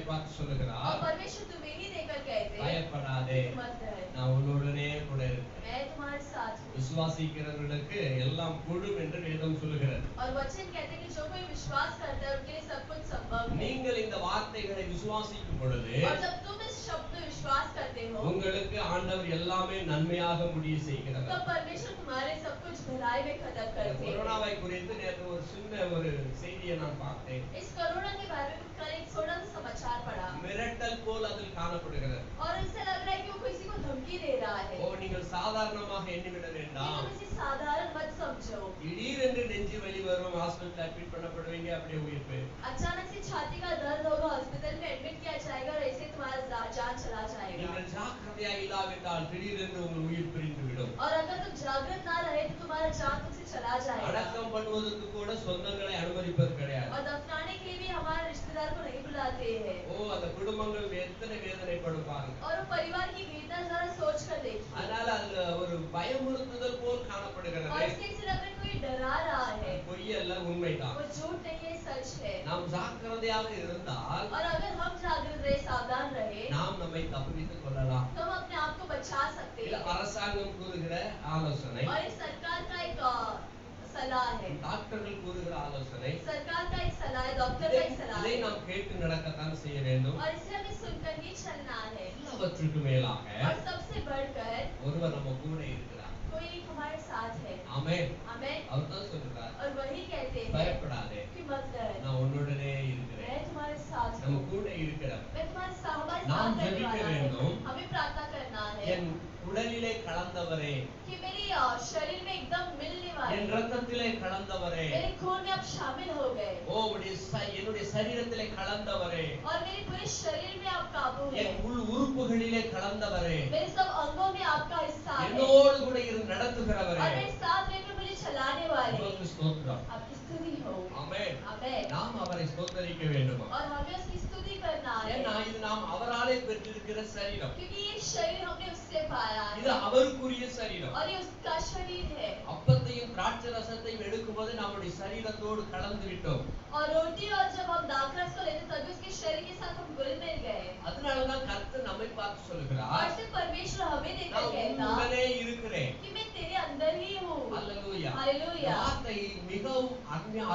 Speaker 1: பார்த்து
Speaker 2: और
Speaker 1: சொல்லுகிறார்,
Speaker 2: परमेश्वर तुम्हें ही देकर कहते हैं
Speaker 1: பயப்படாதே,
Speaker 2: मत डर,
Speaker 1: நான் உன்னுடனே கூட இருக்கிறேன்.
Speaker 2: मैं तुम्हारे साथ हूँ।
Speaker 1: விசுவாசிக்கிறவர்களுக்கு எல்லாம் கூடும் என்று வேதம் சொல்லுகிறது.
Speaker 2: और वचन कहते हैं कि जो कोई विश्वास करता है उनके लिए सब कुछ संभव है।
Speaker 1: நீங்கள் இந்த வார்த்தைகளை விசுவாசிக்கும் பொழுது
Speaker 2: और जब तुम इस शब्द में विश्वास करते हो
Speaker 1: உங்களுக்கு ஆண்டவர் எல்லாமே நன்மையாக முடிய
Speaker 2: तो
Speaker 1: செய்கிறார்.
Speaker 2: परमेश्वर तुम्हारे सब कुछ भलाई में खत्म करते हैं।
Speaker 1: கொரோனாவை குறித்து நேற்று ஒரு சின்ன ஒரு செய்தியை நான் பார்த்தேன்.
Speaker 2: इस कोरोना के बारे में कल एक छोटा सा समाचार पढ़ा
Speaker 1: மிரட்டல் போல் அதில் காணப்படுகிறது.
Speaker 2: और इससे लग रहा है कि वो किसी को धमकी दे रहा है।
Speaker 1: ஓ, நீங்கள் சாதாரணமாக எண்ணிவிட
Speaker 2: कि
Speaker 1: வேண்டாம்,
Speaker 2: तुम इसे साधारण मत समझो। समझो।
Speaker 1: திடீரென்று நெஞ்சு வலி வரும், ஹாஸ்பிடல்ல அட்மிட் பண்ணப்படுவீங்க, அப்படியே உயிர் போயிடும்.
Speaker 2: अचानक से छाती का दर्द होगा, हॉस्पिटल में एडमिट किया जाएगा और ऐसे तुम्हारा जान चला जाएगा।
Speaker 1: நீங்கள் ஜாக்கிரதையாக இல்லாவிட்டால் திடீரென்று உங்கள் உயிர் பிரிந்து விடும்.
Speaker 2: और अगर तुम जागृत ना रहे तो तुम्हारा जान तुमसे चला जाएगा।
Speaker 1: அடக்கம் பண்ணுவதற்கு கூட சொந்தங்களை அனுமதிப்பது கிடையாது.
Speaker 2: और दफनाने के लिए भी हमारे रिश्तेदार को नहीं बुलाते हैं।
Speaker 1: ஓ, அந்த குடும்பங்கள் எத்தனை வேதனைப்படும் பாருங்க.
Speaker 2: और वो परिवार की वेदना जरा सोच कर देखिए।
Speaker 1: அதனால அதுல ஒரு பயமுறுத்துதல் போல் காணப்படுகிறது.
Speaker 2: और इसके से अगर कोई डरा रहा है,
Speaker 1: பொய் அல்ல, உண்மைதான்.
Speaker 2: वो झूठ नहीं है, सच है।
Speaker 1: நாம் ஜாக்கிரதையாக இருந்தால்
Speaker 2: और अगर हम जागृत रहे, सावधान रहे,
Speaker 1: நாம் நம்மை தப்புவித்துக் கொள்ளலாம்.
Speaker 2: तो हम अपने आप को बचा सकते
Speaker 1: இது
Speaker 2: हैं।
Speaker 1: அரசாங்கம் கூறுகிற ஆலோசனை,
Speaker 2: और ये सरकार का एक सलाह है।
Speaker 1: டாக்டர்கள் கூறுகிற ஆலோசனை.
Speaker 2: सरकार का एक सलाह है, डॉक्टर का एक सलाह
Speaker 1: இதை
Speaker 2: है।
Speaker 1: நாம் கேட்டு நடக்கத்தான் செய்ய வேண்டும்.
Speaker 2: और इसे हमें सुनकर ही चलना है।
Speaker 1: எல்லாவற்றுக்கு மேலாக
Speaker 2: और सबसे बढ़कर
Speaker 1: ஒருவர் நம்ம கூட இருக்கிறார்.
Speaker 2: कोई एक हमारे साथ है।
Speaker 1: ஆமென்.
Speaker 2: हमें
Speaker 1: அவர் தான் சொல்றார்,
Speaker 2: और वही कहते हैं
Speaker 1: பயப்படாதே,
Speaker 2: कि मत डर,
Speaker 1: நான் உன்னுடனே இருக்கிறேன்.
Speaker 2: मैं तुम्हारे साथ
Speaker 1: நம்ம
Speaker 2: हूँ।
Speaker 1: கூட இருக்கிறவர்.
Speaker 2: मैं तुम्हारे हमारे
Speaker 1: नाम
Speaker 2: साथ रहने
Speaker 1: जपिக்க
Speaker 2: वाला है।
Speaker 1: வேண்டும்.
Speaker 2: हमें प्रार्थना करना है
Speaker 1: என் உடலிலே கலந்தவரே,
Speaker 2: कि मेरी शरीर में एकदम मिलने वाले,
Speaker 1: என் ரத்தத்திலே கலந்தவரே,
Speaker 2: मेरे खून में आप शामिल हो गए
Speaker 1: ஓ என்னுடைய சரீரத்திலே கலந்தவரே,
Speaker 2: और मेरे पूरे शरीर में आप काबू है।
Speaker 1: என் உள் உறுப்புகளிலே கலந்தவரே,
Speaker 2: मेरे सब अंगों में आपका हिस्सा है
Speaker 1: என்னோடு கூட இருந்து
Speaker 2: और
Speaker 1: நடத்துகிறவரே,
Speaker 2: मेरे साथ रहकर मुझे चलाने वाले,
Speaker 1: உங்களுக்கு ஸ்தோத்திரம்.
Speaker 2: आपकी स्तुति हो।
Speaker 1: ஆமென்.
Speaker 2: आमेन।
Speaker 1: நாம் அவரை ஸ்தோத்தரிக்க வேண்டுமா?
Speaker 2: और हमें उसकी स्तुति करना है
Speaker 1: ஏன்னா இது நாம் அவராலே பெற்றிருக்கிற சரீரம்.
Speaker 2: क्योंकि ये शरीर हमने उससे पाया
Speaker 1: இது
Speaker 2: है
Speaker 1: அவருக்குரிய சரீரம்.
Speaker 2: और ये उसका शरीर है।
Speaker 1: அப்பத்தையும் திராட்சை ரசத்தையும் எடுக்கும்போது நம்முடைய சரீரத்தோடு கலந்து விட்டோம்.
Speaker 2: और रोटी और जब हम दाखरस को लेते तभी उसके शरीर के साथ हम घुल मिल गए।
Speaker 1: அதனாலதான் கர்த்தர் நம்மை பார்த்து
Speaker 2: और
Speaker 1: சொல்கிறார்,
Speaker 2: से परमेश्वर हमें देखकर
Speaker 1: நான்
Speaker 2: कहता
Speaker 1: உடனே இருக்கிறேன்.
Speaker 2: कि मैं तेरे अंदर ही हूँ।
Speaker 1: அல்லேலூயா.
Speaker 2: हालेलुया।
Speaker 1: வார்த்தை மிகவும்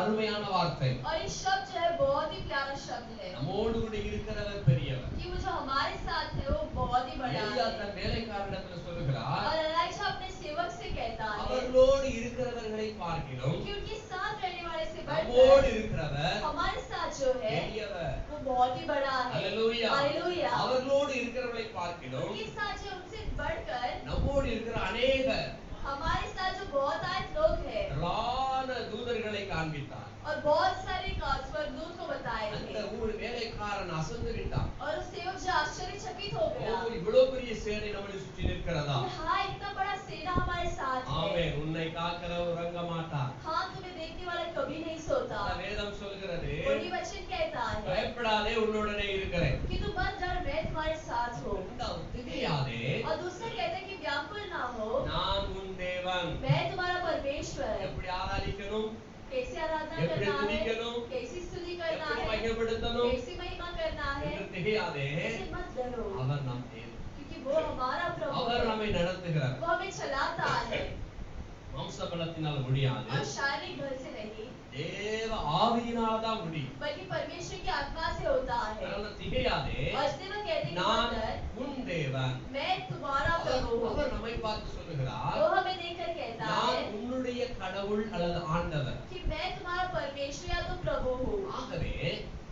Speaker 1: அருமையான வார்த்தை.
Speaker 2: और ये शब्द जो है बहुत ही प्यारा शब्द है
Speaker 1: நம்மோடு கூட இருக்கிறவர் பெரியவர்.
Speaker 2: कि वो जो हमारे साथ है वो बहुत ही बड़ा
Speaker 1: எலியா
Speaker 2: है।
Speaker 1: தன் வேலைக்காரனிடத்துல சொல்லுகிறார்,
Speaker 2: और एलाइशा अपने सेवक से कहता है
Speaker 1: அவர்களோடு இருக்கிறவர்களை பார்க்கிலும்
Speaker 2: कि उनके साथ रहने वाले से
Speaker 1: நம்மோடு
Speaker 2: बढ़कर
Speaker 1: இருக்கிறவர்
Speaker 2: हमारे साथ जो है
Speaker 1: பெரியவர்.
Speaker 2: वो बहुत ही बड़ा है।
Speaker 1: அல்லேலூயா.
Speaker 2: हालेलुया।
Speaker 1: அவர்களோடு இருக்கிறவர்களை பார்க்கிலும்
Speaker 2: उनके साथ जो उनसे बढ़कर
Speaker 1: நம்மோடு இருக்கிற அநேகர்
Speaker 2: हमारे साथ जो बहुत आए लोग हैं
Speaker 1: திரளான தூதர்களை காண்பித்தார்.
Speaker 2: और बहुत सारे स्वर्गदूत को बताए
Speaker 1: அந்த
Speaker 2: थे
Speaker 1: ஊர் வேலைக்காரன் அசந்து விட்டான்.
Speaker 2: और उस सेवक जो आश्चर्यचकित हो
Speaker 1: ஓ,
Speaker 2: गया
Speaker 1: இவ்வளவு பெரிய சேனை நம்மளை சுற்றி நிற்கிறதா?
Speaker 2: कि हाँ इतना बड़ा सेना हमारे साथ है।
Speaker 1: ஆமென். உன்னை காக்கிறவர் உறங்க மாட்டார்.
Speaker 2: हाँ तुम्हें देखने वाला कभी नहीं सोता।
Speaker 1: அந்த வேதம் சொல்கிறது,
Speaker 2: वही वचन कहता है
Speaker 1: பயப்படாதே, உன்னுடனே இருக்கிறேன்.
Speaker 2: कि तुम मत डर, मैं तुम्हारे साथ हूँ।
Speaker 1: இரண்டாவது, திகையாதே,
Speaker 2: और दूसरा कहता है कि व्याकुल ना हो,
Speaker 1: நான் உன் தேவன்.
Speaker 2: मैं तुम्हारा परमेश्वर।
Speaker 1: எப்படி ஆராதிக்கணும்,
Speaker 2: कैसे आराधना
Speaker 1: எப்படி
Speaker 2: करना है,
Speaker 1: துதிக்கணும்,
Speaker 2: कैसी स्तुति करना
Speaker 1: எப்படி
Speaker 2: है,
Speaker 1: மகிமைப்படுத்தணும்
Speaker 2: कैसी महिमा करना है,
Speaker 1: என்று திகையாதே.
Speaker 2: इससे मत डरो
Speaker 1: அவர் நம் தேவன்.
Speaker 2: क्योंकि वो हमारा प्रभु
Speaker 1: அவர்
Speaker 2: है।
Speaker 1: நம்மை நடத்துகிறார்.
Speaker 2: वो हमें चलाता है
Speaker 1: மாம்ச பலத்தினால் முடியாது,
Speaker 2: और शारीरिक बल से नहीं
Speaker 1: தேவ ஆவியினால் தான் முடியும்.
Speaker 2: बल्कि परमेश्वर की आत्मा से होता है।
Speaker 1: அதனால திகையாதே,
Speaker 2: और इसलिए वो कहते हैं कि
Speaker 1: நான்
Speaker 2: मत डर,
Speaker 1: உன் தேவன்.
Speaker 2: मैं तुम्हारा प्रभु हूँ।
Speaker 1: அவர் நம்மை பார்த்து சொல்லுகிறார்,
Speaker 2: वो हमें देखकर कहता
Speaker 1: நான்
Speaker 2: है
Speaker 1: உன்னுடைய கடவுள் அல்லது ஆண்டவர்.
Speaker 2: कि मैं तुम्हारा परमेश्वर या तो प्रभु हूँ।
Speaker 1: ஆகவே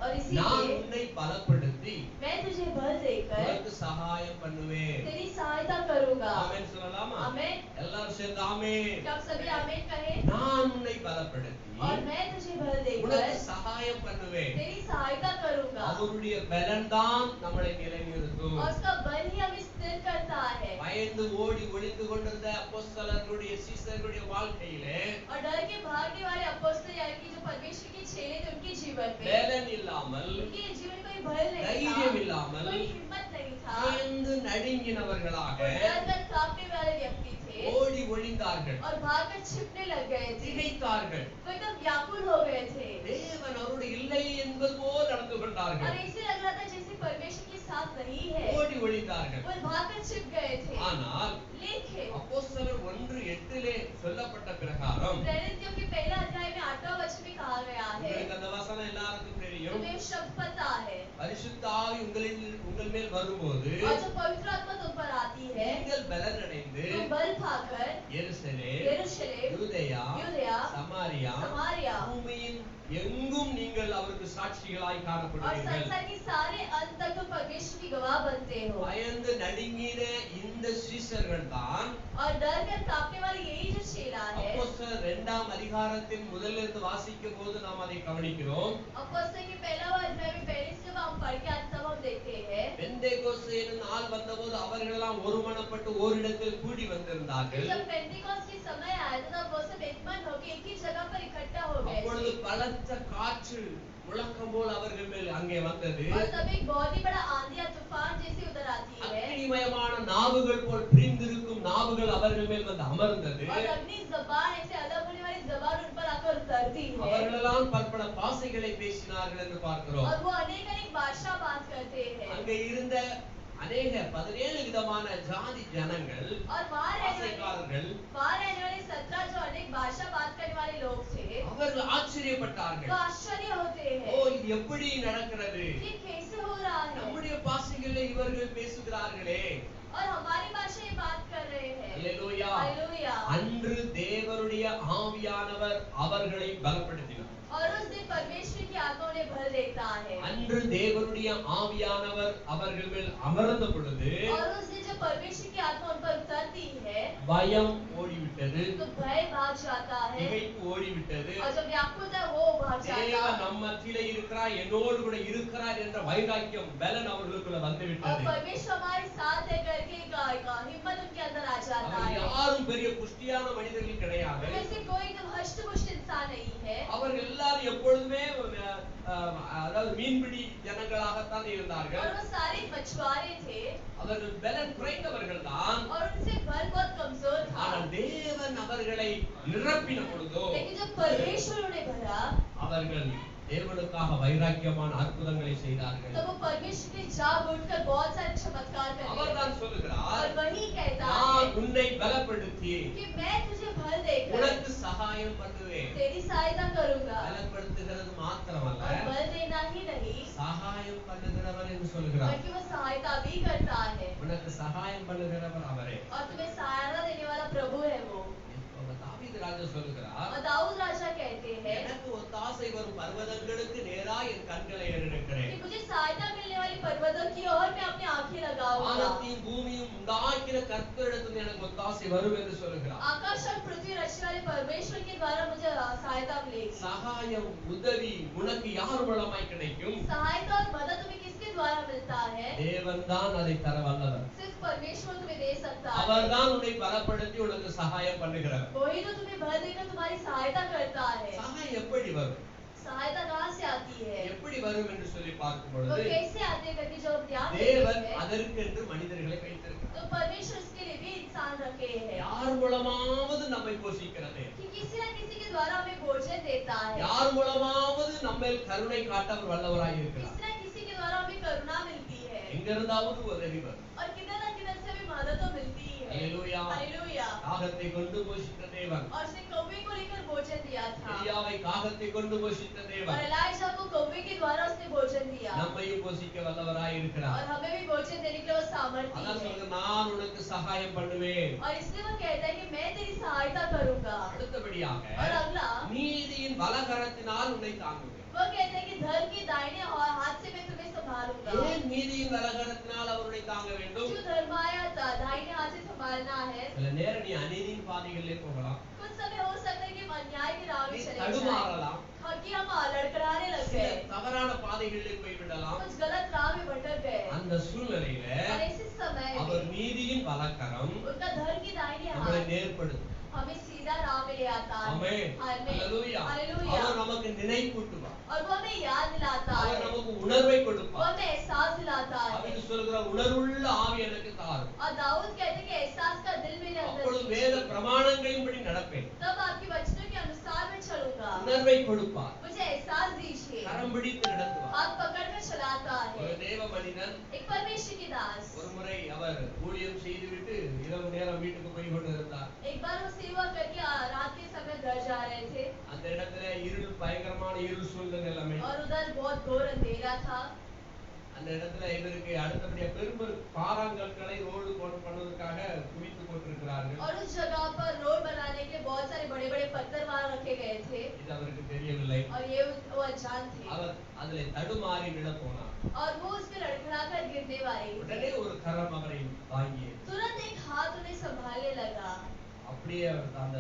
Speaker 2: और
Speaker 1: நான்
Speaker 2: इसीलिए
Speaker 1: உன்னை பலப்படுத்தி
Speaker 2: मैं तुझे बल देकर
Speaker 1: உனக்கு சகாயம் பண்ணுவேன்.
Speaker 2: तेरी सहायता करूंगा।
Speaker 1: ஆமென் சொல்லலாமா?
Speaker 2: आमेन।
Speaker 1: எல்லாரும் சேர்ந்து ஆமென்.
Speaker 2: क्या आप सभी आमेन कहें?
Speaker 1: நான் உன்னை பலப்படுத்தி
Speaker 2: और मैं तुझे बल देकर
Speaker 1: உனக்கு சகாயம் பண்ணுவேன்.
Speaker 2: तेरी सहायता करूंगा।
Speaker 1: அவருடைய பலன் தான் நம்மளை நிலைநிறுத்தும்.
Speaker 2: और उसका बल ही हमें स्थिर करता है।
Speaker 1: பயந்து ஓடி ஒளிந்து கொண்டிருந்த அப்போஸ்தலர்களுடைய சீஷர்களுடைய வாழ்க்கையிலே
Speaker 2: और डर के भागने वाले अपोस्तल यानी कि जो परमेश्वर के चेले थे उनके जीवन में
Speaker 1: பலன் இல்லாமல்,
Speaker 2: उनके जीवन में कोई बल नहीं
Speaker 1: தைரியம்
Speaker 2: था,
Speaker 1: இல்லாமல்,
Speaker 2: कोई हिम्मत नहीं था,
Speaker 1: பயந்து நடுங்கினவர்களாக
Speaker 2: और डर कर कांपने वाले व्यक्ति थे
Speaker 1: ஓடி ஒளிந்தார்கள்,
Speaker 2: और भागकर छिपने लग गए थे।
Speaker 1: திகைத்தார்கள்.
Speaker 2: वो एकदम व्याकुल हो गए थे
Speaker 1: தேவன் அவரோடு இல்லை என்பது போல் நடந்து
Speaker 2: और
Speaker 1: கொண்டார்கள்.
Speaker 2: ऐसे लग रहा था जैसे परमेश्वर के साथ नहीं है।
Speaker 1: ஓடி ஒளிந்தார்கள்.
Speaker 2: वो भागकर छिप गए थे।
Speaker 1: ஆனால்
Speaker 2: लेकिन
Speaker 1: அப்போஸ்தலர் 1:8 சொல்லப்பட்ட பிரகாரம்,
Speaker 2: प्रेरितों के पहला अध्याय में 8वां वचन में कहा गया है,
Speaker 1: உங்களுக்கு அந்த वचனம் எல்லாருக்கும் தெரியும்.
Speaker 2: तुम्हें शब्द पता है
Speaker 1: பரிசுத்த ஆவி உங்கள் மேல் வரும்போது
Speaker 2: और जब पवित्र आत्मा तुम पर आती है
Speaker 1: நீங்கள் பலனடைந்து
Speaker 2: तुम बल पाकर
Speaker 1: எருசலேம்,
Speaker 2: यरूशलेम,
Speaker 1: யூதேயா,
Speaker 2: யூதேயா,
Speaker 1: சமாரியா,
Speaker 2: समारिया
Speaker 1: பூமியின் எங்கும் நீங்கள் அவருக்கு சாட்சிகளாய்
Speaker 2: और
Speaker 1: காணப்படுவீர்கள்.
Speaker 2: संसार के सारे अंत तक तुम परमेश्वर की गवाह बनते हो।
Speaker 1: பயந்து நடுங்கின இந்த சீஷர்கள் தான்
Speaker 2: और डर कर कांपने वाले यही जो चेला है
Speaker 1: அப்போஸ்தலர் இரண்டாம் அதிகாரத்தின் முதலிலிருந்து வாசிக்கும் போது நாம் அதை கவனிக்கிறோம்.
Speaker 2: अपोस्तल के पहला अध्याय में पहले से हम पढ़ के आज तक हम देखते हैं
Speaker 1: பெந்தேகோஸ்து என்னும் நாள் வந்தபோது அவர்களெல்லாம் ஒருமனப்பட்டு ஓரிடத்தில் கூடி வந்திருந்தார்கள்.
Speaker 2: जब पेंटिकॉस्ट की समय आया था तब वो सब एकमन होकर एक ही जगह पर इकट्ठा हो गए
Speaker 1: அப்பொழுது
Speaker 2: थे
Speaker 1: பலத்த காற்று முழக்கம் போல் அவர்கள் மேல் அங்கே வந்தது.
Speaker 2: और तब एक बहुत ही बड़ा आंधी या तूफान जैसी उधर आती है
Speaker 1: அக்கினிமயமான நாவுகள் போல் பிரிந்திருக்கும் நாவுகள் அவர்கள் மேல் வந்து அமர்ந்தது.
Speaker 2: और अग्नि ज़बान ऐसे अलग होने वाली ज़बान उन पर आकर उतरती है
Speaker 1: அவர்களெல்லாம் பற்பல பாஷைகளை பேசினார்கள் என்று பார்க்கிறோம்.
Speaker 2: और वो अनेक अनेक भाषा बात करते हैं
Speaker 1: அங்கே இருந்த அநேக 17 விதமான ஜாதி ஜனங்கள்
Speaker 2: और वहाँ रहने
Speaker 1: பாஷைக்காரர்கள்
Speaker 2: वाले 17 जो अनेक भाषा बात करने वाले लोग थे
Speaker 1: அவர்கள் ஆச்சரியப்பட்டார்கள்.
Speaker 2: वो आश्चर्य होते
Speaker 1: ஓ,
Speaker 2: हैं
Speaker 1: இது எப்படி நடக்கிறது?
Speaker 2: कि कैसे हो रहा है
Speaker 1: நம்முடைய பாஷைகளிலே இவர்கள் பேசுகிறார்களே.
Speaker 2: और हमारी भाषा ये बात कर रहे हैं
Speaker 1: அல்லேலூயா.
Speaker 2: हालेलुया
Speaker 1: அன்று தேவனுடைய ஆவியானவர் அவர்களை பலப்படுத்தினார்.
Speaker 2: और उस दिन परमेश्वर की आत्मा उन्हें भर देता है
Speaker 1: அன்று தேவனுடைய ஆவியானவர் அவர்கள் மேல் அமர்ந்த பொழுது
Speaker 2: और उस दिन जब परमेश्वर की आत्मा उन पर उतरती है
Speaker 1: பயம் ஓடிவிட்டது,
Speaker 2: तो भय भाग जाता है
Speaker 1: திகைப்பு ஓடிவிட்டது.
Speaker 2: और जब व्याकुलता है वो भाग जाता
Speaker 1: தேவன்
Speaker 2: है
Speaker 1: நம்ம மத்தியிலே இருக்கிறார், என்னோடு கூட இருக்கிறார் என்ற வைராக்கியம் பலன் அவர்களுக்குள்ள
Speaker 2: और
Speaker 1: வந்துவிட்டது.
Speaker 2: परमेश्वर हमारे साथ है करके एक हिम्मत उनके अंदर आ जाता
Speaker 1: அவர்
Speaker 2: है
Speaker 1: யாரும் பெரிய புஷ்டியான மனிதர்கள் கிடையாது.
Speaker 2: वैसे कोई एकदम हष्ट-पुष्ट इंसान नहीं है
Speaker 1: அவர்கள் எல்லாரும் எப்பொழுதுமே அதாவது மீன்பிடி ஜனங்களாகத்தான் இருந்தார்கள்.
Speaker 2: और वो सारे मछुआरे थे
Speaker 1: அவர்கள் பலன் குறைந்தவர்கள் தான்.
Speaker 2: और उनसे बल बहुत कमजोर था
Speaker 1: ஆனால் தேவன் அவர்களை நிரப்பின பொழுதோ
Speaker 2: लेकिन जब परमेश्वर उन्हें भरा
Speaker 1: அவர்கள் தேவனுக்காக வைராக்கியமான அற்புதங்களை செய்தார்கள்.
Speaker 2: तब वो परमेश्वर के जाग उठकर बहुत सारे चमत्कार करने
Speaker 1: அவர்
Speaker 2: लगे
Speaker 1: தான் சொல்லுகிறார்,
Speaker 2: और वही कहता
Speaker 1: நான்
Speaker 2: है
Speaker 1: உன்னை பலப்படுத்தி
Speaker 2: कि मैं तुझे भर देकर
Speaker 1: உனக்கு சகாயம் பண்ணுவேன்.
Speaker 2: तेरी सहायता करूंगा
Speaker 1: பலப்படுத்துகிறது மாத்திரமல்ல,
Speaker 2: और बल देना ही नहीं
Speaker 1: சகாயம் பண்ணுகிறவர் என்று சொல்லுகிறார்.
Speaker 2: बल्कि वो सहायता भी करता है
Speaker 1: உனக்கு சகாயம் பண்ணுகிறவர் அவரே.
Speaker 2: और तुम्हें सहायता देने वाला प्रभु है वो
Speaker 1: தாவீது ராஜா சொல்லுகிறார்,
Speaker 2: और दाऊद राजा कहते हैं
Speaker 1: எனக்கு ஒத்தாசை வரும் பர்வதங்களுக்கு நேரா என் கண்களை ஏறெடுக்கிறேன்.
Speaker 2: कि मुझे सहायता मिलने वाली पर्वतों की ओर मैं अपनी आंखें लगाऊंगा
Speaker 1: வானத்தையும் பூமியும் உண்டாக்கின கர்த்தரிடத்தில் எனக்கு ஒத்தாசை வரும் என்று சொல்லுகிறார்.
Speaker 2: आकाश और पृथ्वी रचने वाले परमेश्वर के द्वारा मुझे सहायता मिलेगी
Speaker 1: சகாயம் உதவி உனக்கு யார் மூலமாய் கிடைக்கும்?
Speaker 2: सहायता और मदद तुम्हें किसके द्वारा मिलता है
Speaker 1: தேவன் தான் அதை தர வல்லவர்.
Speaker 2: सिर्फ परमेश्वर तुम्हें दे सकता है
Speaker 1: அவர் தான் உன்னை பலப்படுத்தி உனக்கு சகாயம் பண்ணுகிறவர்.
Speaker 2: वही तो तुम्हें भर देकर तुम्हारी सहायता करता है
Speaker 1: சகாயம் எப்படி வரும்,
Speaker 2: सहायता कहाँ से आती है
Speaker 1: எப்படி வரும் என்று சொல்லி பார்க்கும்
Speaker 2: वो
Speaker 1: பொழுது
Speaker 2: कैसे आते हैं करके जब हम ध्यान
Speaker 1: தேவன்
Speaker 2: देते हैं
Speaker 1: அதற்கென்று மனிதர்களை வைத்திருக்கிறார்.
Speaker 2: तो परमेश्वर उसके लिए भी इंसान रखे हैं
Speaker 1: யார் மூலமாவது நம்மை போஷிக்கிறது,
Speaker 2: कि किसी न किसी के द्वारा हमें भोजन देता है
Speaker 1: யார் மூலமாவது நம்மேல் கருணை காட்ட அவர் வல்லவராய் இருக்கிறார்.
Speaker 2: किसी न किसी के द्वारा हमें करुणा मिलती है
Speaker 1: எங்கிருந்தாவது உதவி வரும்.
Speaker 2: और किधर न किधर से हमें मदद तो मिलती ही है
Speaker 1: அல்லேலூயா.
Speaker 2: हालेलुया
Speaker 1: காகத்தை கொண்டு போஷித்த தேவன்,
Speaker 2: और उसने कौवे को लेकर भोजन दिया था
Speaker 1: எலியாவை காகத்தை கொண்டு போஷித்த
Speaker 2: और
Speaker 1: தேவன்
Speaker 2: एलाइजा को कौवे के द्वारा उसने भोजन दिया
Speaker 1: நம்மையும் போஷிக்க வல்லவராய் இருக்கிறார்.
Speaker 2: और हमें भी भोजन देने के लिए वो सामर्थ्य
Speaker 1: அதான்
Speaker 2: है
Speaker 1: சொல்லுங்க, நான் உனக்கு சகாயம் பண்ணுவேன்.
Speaker 2: और इसलिए वो कहता है कि मैं तेरी सहायता करूंगा
Speaker 1: அடுத்தபடியாக
Speaker 2: और अगला
Speaker 1: நீதியின் வலகரத்தினால் உன்னை தாங்குவேன்.
Speaker 2: वो कहता है कि धर्म के दाहिने हाथ से मैं तुम्हें संभालूंगा
Speaker 1: ஏன் நீதியின் வலகரத்தினால் அவருடைய தாங்க வேண்டும்?
Speaker 2: जो धर्माया दाहिने हाथ से संभालना है
Speaker 1: சில நேரம் நீ அநீதியின் பாதைகளிலே போகலாம்,
Speaker 2: कुछ समय हो सकता है कि हम अन्याय के राह
Speaker 1: நீ
Speaker 2: में चले जाएं
Speaker 1: தடுமாறலாம்,
Speaker 2: कि हम लड़खड़ाने लग
Speaker 1: சில
Speaker 2: गए
Speaker 1: தவறான பாதைகளிலே போய்விடலாம்.
Speaker 2: कुछ गलत राह में भटक गए
Speaker 1: அந்த சூழ்நிலையில
Speaker 2: और ऐसे समय
Speaker 1: அவர்
Speaker 2: में
Speaker 1: நீதியின் வலக்கரம்
Speaker 2: उनका धर्म की दाहिने
Speaker 1: நம்மளை
Speaker 2: हाथ
Speaker 1: நேர்படுத்தும்.
Speaker 2: हमें सीधा राह में ले आता है
Speaker 1: ஆமென்.
Speaker 2: आमीन।
Speaker 1: அல்லேலூயா.
Speaker 2: हालेलुया।
Speaker 1: அவர் நமக்கு நினைப்பூட்டுவார்.
Speaker 2: और वो हमें याद दिलाता
Speaker 1: அவர்
Speaker 2: है
Speaker 1: நமக்கு உணர்வை
Speaker 2: वो
Speaker 1: கொடுப்பார்.
Speaker 2: हमें एहसास दिलाता है
Speaker 1: அப்படின்னு சொல்கிறார், உணர்வுள்ள ஆவி எனக்கு தாரும்.
Speaker 2: और दाऊद कहते हैं कि एहसास का दिल मेरे अंदर
Speaker 1: அப்பொழுது வேத
Speaker 2: दीजिए।
Speaker 1: பிரமாணங்களின்படி நடப்பேன்.
Speaker 2: तब आपके वचनों के अनुसार मैं चलूंगा
Speaker 1: உணர்வை கொடுப்பார்.
Speaker 2: मुझे एहसास दीजिए
Speaker 1: கரம் பிடித்து நடத்துவார்.
Speaker 2: हाथ पकड़ कर चलाता
Speaker 1: ஒரு
Speaker 2: है
Speaker 1: தேவ மனிதன்
Speaker 2: एक परमेश्वर की दास
Speaker 1: ஒரு முறை அவர் ஊழியம் செய்துவிட்டு இரவு நேரம் வீட்டுக்கு போய் கொண்டிருந்தார்.
Speaker 2: एक बार वो सेवा करके रात के समय घर जा रहे थे
Speaker 1: அந்த இடத்துல இருள், பயங்கரமான இருள் சூழ்ந்த நிலைமை.
Speaker 2: और उधर बहुत घोर अंधेरा था
Speaker 1: அந்த இடத்துல இவருக்கு அடுத்தபடியா பெரும் பாறாங்கற்களை ரோடு பண்ணுவதற்காக குவித்து போட்டிருக்கிறார்கள்.
Speaker 2: और उस जगह पर रोड बनाने के लिए बहुत सारे बड़े बड़े पत्थर वहां रखे गए थे
Speaker 1: இது அவருக்கு தெரியவில்லை.
Speaker 2: और ये वो अनजान थे
Speaker 1: அவர் அதிலே தடுமாறி விழ போனார்.
Speaker 2: और वो उसमें लड़खड़ा कर गिरने वाले थे
Speaker 1: உடனே ஒரு கரம் அவரை வாங்கியது.
Speaker 2: तुरंत एक हाथ उन्हें संभालने लगा
Speaker 1: அப்படியே அந்த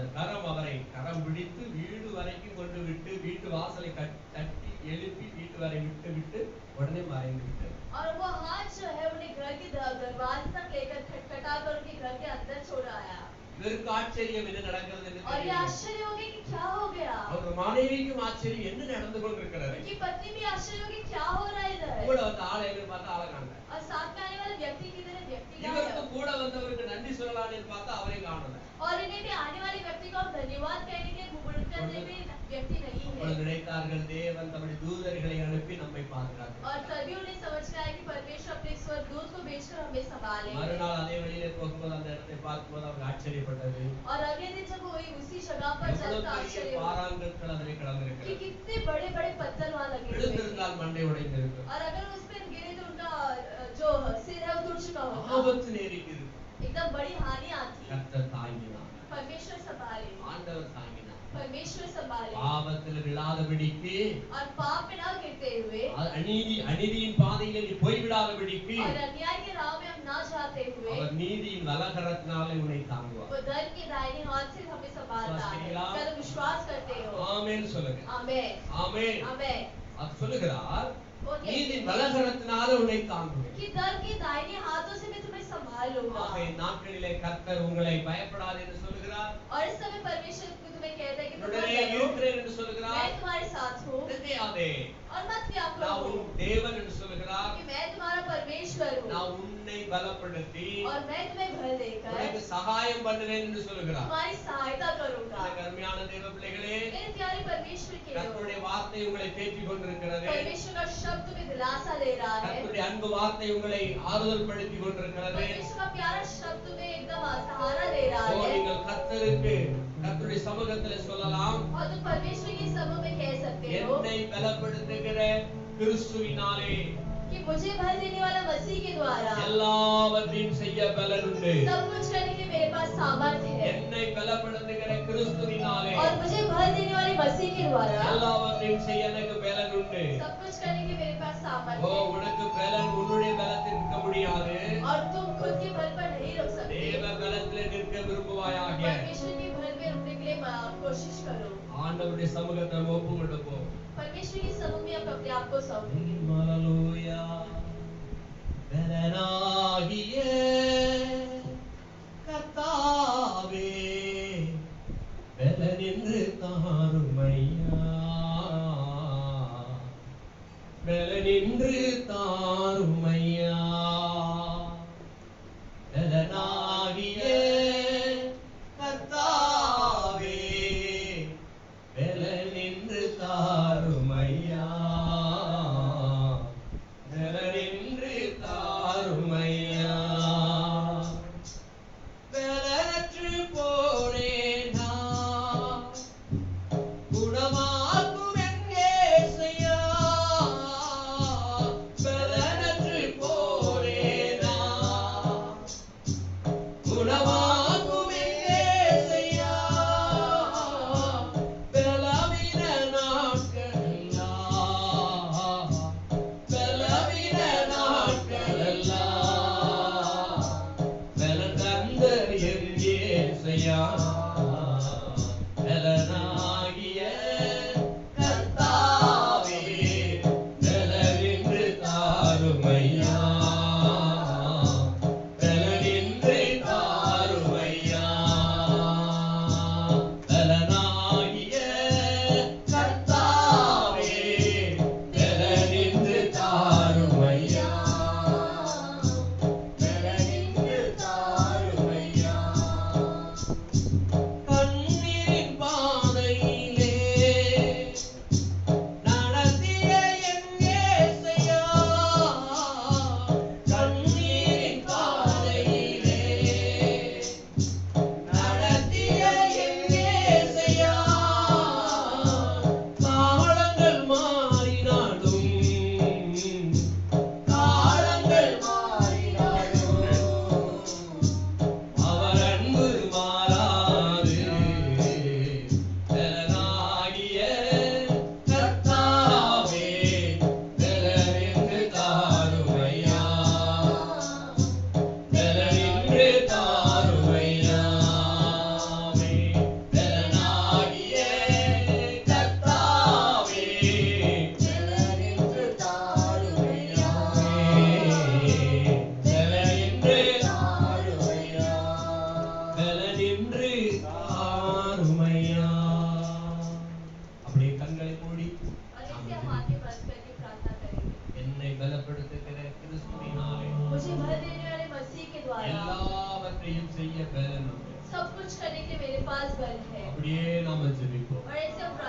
Speaker 1: கரம் பிடித்து வீடு வரைக்கும் கொண்டு விட்டு வீட்டு வாசலை தட்டி எழுப்பி வீட்டு வரை விட்டு உடனே மறைந்து விட்டது.
Speaker 2: और वो हाथ जो है उन्हें घर के दरवाजे तक लेकर खटखटा कर उनके घर के अंदर छोड़ आया।
Speaker 1: இவருக்கு ஆச்சரியம் என்ன நடக்கிறது என்று
Speaker 2: और ये आश्चर्य हो गया कि क्या हो गया।
Speaker 1: அவர் மனைவிக்கும் ஆச்சரியம் என்ன நடந்து கொண்டிருக்கிறது।
Speaker 2: उनकी पत्नी भी आश्चर्य हो गई क्या हो रहा है इधर।
Speaker 1: கூட வந்த ஆளை பார்த்தா ஆளை காணல।
Speaker 2: और साथ में आने वाले व्यक्ति किधर है, व्यक्ति कहाँ
Speaker 1: இவருக்கு
Speaker 2: है।
Speaker 1: கூட வந்தவருக்கு நன்றி சொல்லலாம்னு பார்த்தா அவரை காணல।
Speaker 2: और इन्हें भी आने वाले व्यक्ति को धन्यवाद कहने के करने भी व्यक्ति नहीं है।
Speaker 1: நினைத்தார்கள் தேவன் தம்முடைய தூதர்களை அனுப்பி நம்மை பாதுகாக்கிறார்।
Speaker 2: और सभी उन्हें समझ में आया कि परमेश्वर अपने स्वर्गदूत को भेजकर हमें संभाले।
Speaker 1: மறுநாள் அதே வழியிலே போகும்போது அந்த இடத்தை பார்க்கும்போது அவங்க ஆச்சரியப்பட்டது।
Speaker 2: और अगले दिन जब वो उसी जगह पर चलता आश्चर्य हुआ
Speaker 1: பாறாங்கற்கள் அதிலே கடந்திருக்கிறது।
Speaker 2: कि कितने बड़े-बड़े पत्थर वहां लगे हुए हैं।
Speaker 1: விழுந்திருந்தால் மண்டை உடைந்திருக்கும்।
Speaker 2: और अगर उस पर गिरे तो उनका जो सिर है वो टूट चुका होगा।
Speaker 1: ஆபத்து நேரிட்டு இருக்கும்।
Speaker 2: एकदम बड़ी हानि आती है।
Speaker 1: கர்த்தர் தாங்கினார்।
Speaker 2: परमेश्वर संभाले।
Speaker 1: ஆண்டவர் தாங்கினார்।
Speaker 2: परमेश्वर संभाले।
Speaker 1: பாவத்தில் விழாதபடிக்கு
Speaker 2: और पाप में ना गिरते हुए
Speaker 1: அநீதியின் பாதையில் நீ போய் விடாதபடிக்கு
Speaker 2: और अन्याय के राह में हम ना जाते हुए
Speaker 1: அவர் நீதியின் வலகரத்தினாலே உன்னை தாங்குவார்।
Speaker 2: वो धर्म के दाहिने हाथ से हमें संभालता है। क्या तुम विश्वास करते हो?
Speaker 1: ஆமென் சொல்லுங்க।
Speaker 2: आमेन
Speaker 1: ஆமென்।
Speaker 2: आमेन।
Speaker 1: அது சொல்லுகிறார்
Speaker 2: Okay.
Speaker 1: நீதியின் வலகரத்தினாலே உன்னை தாங்குவேன்।
Speaker 2: कि धर्म के दाहिने हाथों से मैं तुम्हें संभाल लूंगा।
Speaker 1: ஆகவே நாட்களிலே கர்த்தர் உங்களை பயப்படாது என்று சொல்லுகிறார்।
Speaker 2: और इस समय परमेश्वर तुम्हें कहता है कि तुम मत
Speaker 1: உடனே
Speaker 2: डरो।
Speaker 1: இருக்கிறேன் என்று சொல்லுகிறார்।
Speaker 2: मैं तुम्हारे साथ हूँ।
Speaker 1: நினையாதே
Speaker 2: और मत व्याकुल
Speaker 1: நான்
Speaker 2: हो
Speaker 1: உன் தேவன் என்று சொல்லுகிறார்।
Speaker 2: कि मैं तुम्हारा परमेश्वर हूँ।
Speaker 1: நான் உன்னை பலப்படுத்தி
Speaker 2: और मैं तुम्हें बल देकर
Speaker 1: உனக்கு சகாயம் பண்ணுவேன் என்று சொல்லுகிறார்।
Speaker 2: तुम्हारी सहायता करूंगा।
Speaker 1: எனக்கு அருமையான தேவ பிள்ளைகளே,
Speaker 2: मेरे प्यारे परमेश्वर के लोग,
Speaker 1: கர்த்தருடைய வார்த்தை உங்களை தேற்றிக் கொண்டிருக்கிறது।
Speaker 2: परमेश्वर का शब्द तुम्हें दिलासा दे रहा है।
Speaker 1: கர்த்தருடைய அன்பு வார்த்தை உங்களை ஆறுதல் படுத்திக் கொண்டிருக்கிறது।
Speaker 2: परमेश्वर का प्यारा शब्द तुम्हें एकदम सहारा दे रहा
Speaker 1: ஓ,
Speaker 2: है।
Speaker 1: நீங்கள் கர்த்தருடைய சமூகத்தில் சொல்லலாம்,
Speaker 2: और तुम परमेश्वर के समूह में कह सकते हो
Speaker 1: என்னை பலப்படுத்துகிற கிறிஸ்துவினாலே
Speaker 2: कि मुझे बल देने वाला मसीह के द्वारा
Speaker 1: எல்லாவற்றையும் செய்ய பலன் உண்டு।
Speaker 2: सब कुछ करने के मेरे पास सामर्थ्य है।
Speaker 1: என்னை பலப்படுத்துகிற கிறிஸ்துவினாலே
Speaker 2: और मुझे बल देने वाले मसीह के द्वारा
Speaker 1: எல்லாவற்றையும் செய்ய எனக்கு பலன் உண்டு।
Speaker 2: सब कुछ करने के मेरे पास
Speaker 1: ஓ,
Speaker 2: सामर्थ्य है।
Speaker 1: உனக்கு பலன் உன்னுடைய பலத்தில் இருக்க முடியாது।
Speaker 2: और तुम खुद के बल पर नहीं रुक सकते।
Speaker 1: தேவ பலத்திலே நிற்க விரும்புவாயாக।
Speaker 2: परमेश्वर के बल में रुकने के लिए कोशिश करो।
Speaker 1: ஆண்டவருடைய சமூகத்தை ஒப்பு கொடுப்போம்।
Speaker 2: परमेश्वर के समूह में आप अपने आप को सौंपेंगे।
Speaker 1: ஹல்லேலூயா। பலனாகிய கர்த்தாவே பலனின்று தாருமையா, பலனின்று தாருமையா, பலனாகிய கர்த்தாவே பலனின்று தாருமையா, பலனின்று தாருமையா. பலனற்று போனேன் நான், குணமாக்கும் என் இயேசையா. பலனற்று